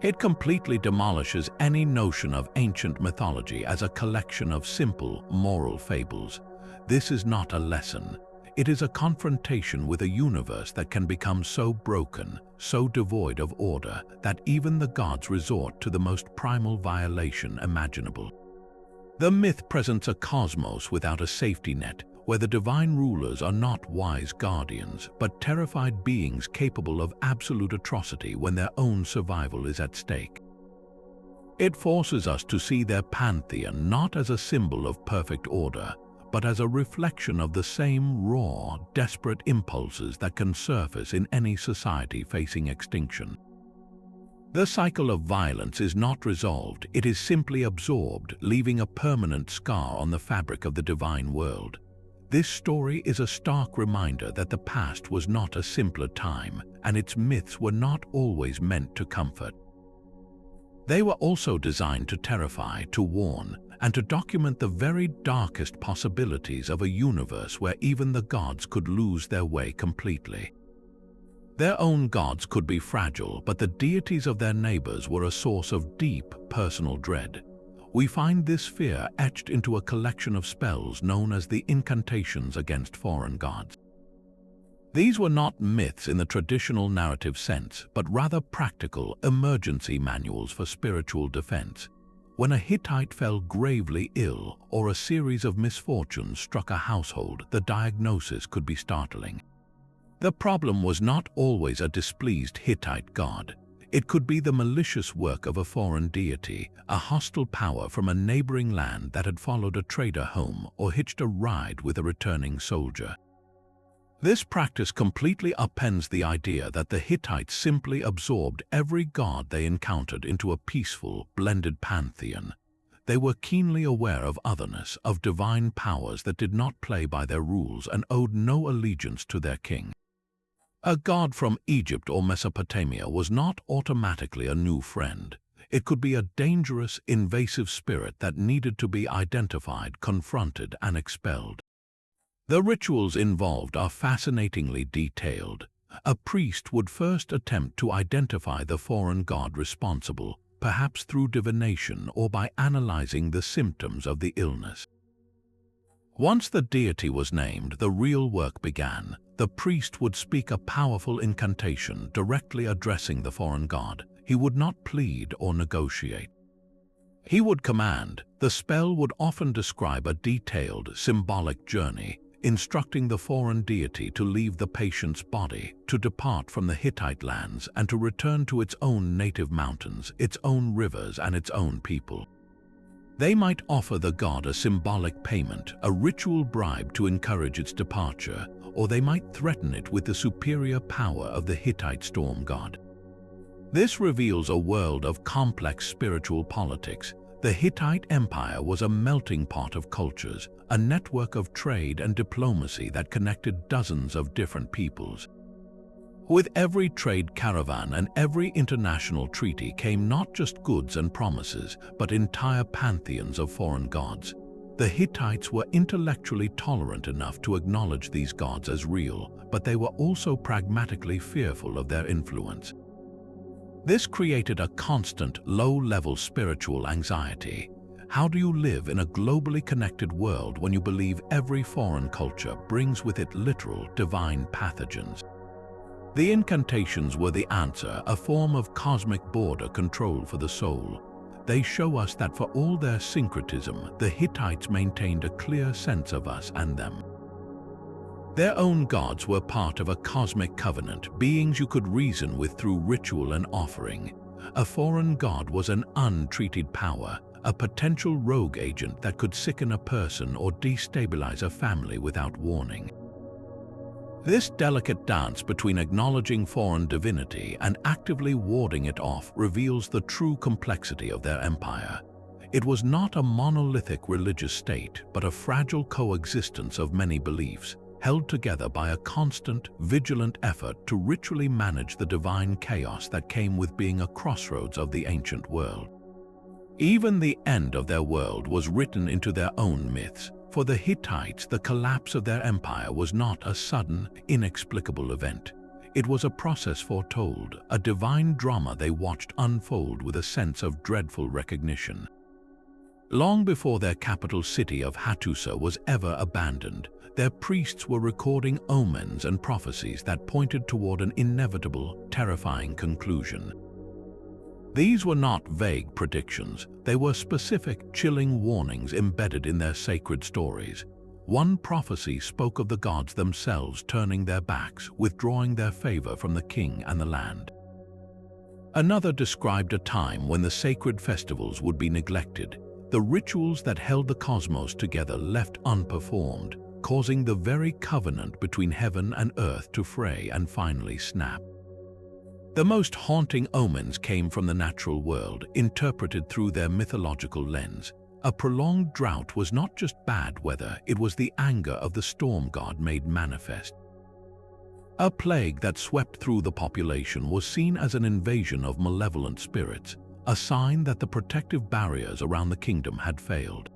S1: It completely demolishes any notion of ancient mythology as a collection of simple, moral fables. This is not a lesson. It is a confrontation with a universe that can become so broken, so devoid of order, that even the gods resort to the most primal violation imaginable. The myth presents a cosmos without a safety net, where the divine rulers are not wise guardians, but terrified beings capable of absolute atrocity when their own survival is at stake. It forces us to see their pantheon not as a symbol of perfect order, but as a reflection of the same raw, desperate impulses that can surface in any society facing extinction. The cycle of violence is not resolved, it is simply absorbed, leaving a permanent scar on the fabric of the divine world. This story is a stark reminder that the past was not a simpler time, and its myths were not always meant to comfort. They were also designed to terrify, to warn, and to document the very darkest possibilities of a universe where even the gods could lose their way completely. Their own gods could be fragile, but the deities of their neighbors were a source of deep, personal dread. We find this fear etched into a collection of spells known as the incantations against foreign gods. These were not myths in the traditional narrative sense, but rather practical, emergency manuals for spiritual defense. When a Hittite fell gravely ill or a series of misfortunes struck a household, the diagnosis could be startling. The problem was not always a displeased Hittite god. It could be the malicious work of a foreign deity, a hostile power from a neighboring land that had followed a trader home or hitched a ride with a returning soldier. This practice completely upends the idea that the Hittites simply absorbed every god they encountered into a peaceful, blended pantheon. They were keenly aware of otherness, of divine powers that did not play by their rules and owed no allegiance to their king. A god from Egypt or Mesopotamia was not automatically a new friend. It could be a dangerous, invasive spirit that needed to be identified, confronted, and expelled. The rituals involved are fascinatingly detailed. A priest would first attempt to identify the foreign god responsible, perhaps through divination or by analyzing the symptoms of the illness. Once the deity was named, the real work began. The priest would speak a powerful incantation directly addressing the foreign god. he would not plead or negotiate. He would command. The spell would often describe a detailed, symbolic journey, instructing the foreign deity to leave the patient's body, to depart from the Hittite lands, and to return to its own native mountains, its own rivers, and its own people. They might offer the god a symbolic payment, a ritual bribe to encourage its departure, or they might threaten it with the superior power of the Hittite storm god. This reveals a world of complex spiritual politics. The Hittite Empire was a melting pot of cultures, a network of trade and diplomacy that connected dozens of different peoples. With every trade caravan and every international treaty came not just goods and promises, but entire pantheons of foreign gods. The Hittites were intellectually tolerant enough to acknowledge these gods as real, but they were also pragmatically fearful of their influence. This created a constant, low-level spiritual anxiety. How do you live in a globally connected world when you believe every foreign culture brings with it literal, divine pathogens? The incantations were the answer, a form of cosmic border control for the soul. They show us that for all their syncretism, the Hittites maintained a clear sense of us and them. Their own gods were part of a cosmic covenant, beings you could reason with through ritual and offering. A foreign god was an untreated power, a potential rogue agent that could sicken a person or destabilize a family without warning. This delicate dance between acknowledging foreign divinity and actively warding it off reveals the true complexity of their empire. It was not a monolithic religious state, but a fragile coexistence of many beliefs, held together by a constant, vigilant effort to ritually manage the divine chaos that came with being a crossroads of the ancient world. Even the end of their world was written into their own myths. For the Hittites, the collapse of their empire was not a sudden, inexplicable event. It was a process foretold, a divine drama they watched unfold with a sense of dreadful recognition. Long before their capital city of Hattusa was ever abandoned, their priests were recording omens and prophecies that pointed toward an inevitable, terrifying conclusion. These were not vague predictions, they were specific, chilling warnings embedded in their sacred stories. One prophecy spoke of the gods themselves turning their backs, withdrawing their favor from the king and the land. Another described a time when the sacred festivals would be neglected, the rituals that held the cosmos together left unperformed, causing the very covenant between heaven and earth to fray and finally snap. The most haunting omens came from the natural world, interpreted through their mythological lens. A prolonged drought was not just bad weather, it was the anger of the storm god made manifest. A plague that swept through the population was seen as an invasion of malevolent spirits, a sign that the protective barriers around the kingdom had failed.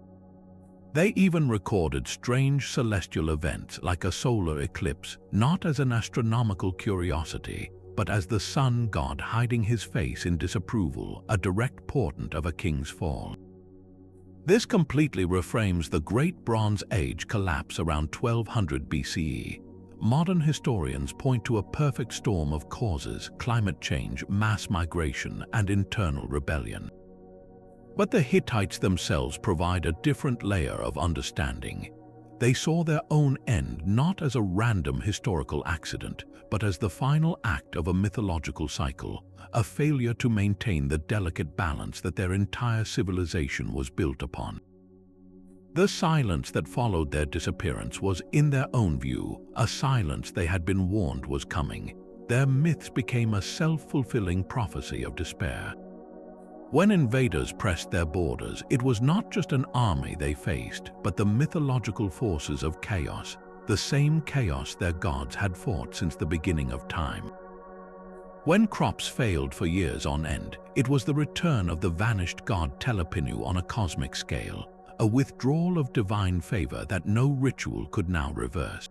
S1: They even recorded strange celestial events like a solar eclipse, not as an astronomical curiosity, but as the sun god hiding his face in disapproval, a direct portent of a king's fall. This completely reframes the Great Bronze Age collapse around 1200 BCE. Modern historians point to a perfect storm of causes: climate change, mass migration, and internal rebellion. But the Hittites themselves provide a different layer of understanding. They saw their own end not as a random historical accident, but as the final act of a mythological cycle, a failure to maintain the delicate balance that their entire civilization was built upon. The silence that followed their disappearance was, in their own view, a silence they had been warned was coming. Their myths became a self-fulfilling prophecy of despair. When invaders pressed their borders, it was not just an army they faced, but the mythological forces of chaos, the same chaos their gods had fought since the beginning of time. When crops failed for years on end, it was the return of the vanished god Telepinu on a cosmic scale, a withdrawal of divine favor that no ritual could now reverse.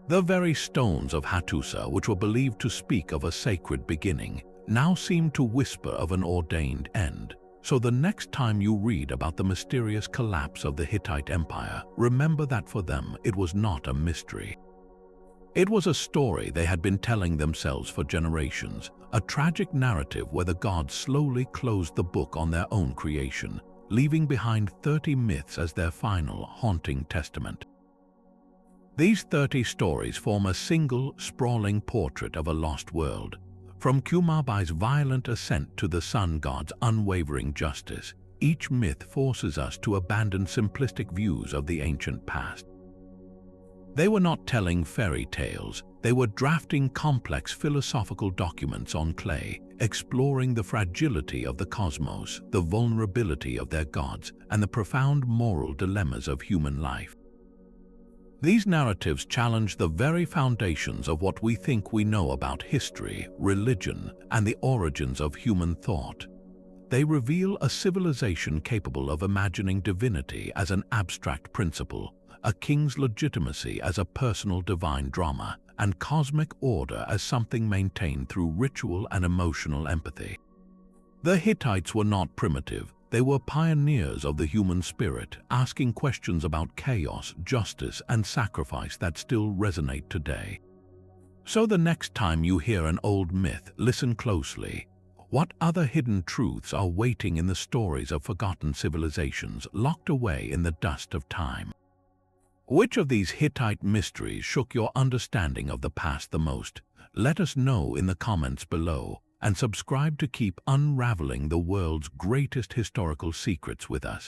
S1: The very stones of Hattusa, which were believed to speak of a sacred beginning, now seem to whisper of an ordained end. So the next time you read about the mysterious collapse of the Hittite Empire, remember that for them it was not a mystery. It was a story they had been telling themselves for generations, a tragic narrative where the gods slowly closed the book on their own creation, leaving behind 30 myths as their final, haunting testament. These 30 stories form a single, sprawling portrait of a lost world. From Kumabai's violent ascent to the sun god's unwavering justice, each myth forces us to abandon simplistic views of the ancient past. They were not telling fairy tales, they were drafting complex philosophical documents on clay, exploring the fragility of the cosmos, the vulnerability of their gods, and the profound moral dilemmas of human life. These narratives challenge the very foundations of what we think we know about history, religion, and the origins of human thought. They reveal a civilization capable of imagining divinity as an abstract principle, a king's legitimacy as a personal divine drama, and cosmic order as something maintained through ritual and emotional empathy. The Hittites were not primitive. They were pioneers of the human spirit, asking questions about chaos, justice, and sacrifice that still resonate today. So the next time you hear an old myth, listen closely. What other hidden truths are waiting in the stories of forgotten civilizations locked away in the dust of time? Which of these Hittite mysteries shook your understanding of the past the most? Let us know in the comments below, and subscribe to keep unraveling the world's greatest historical secrets with us.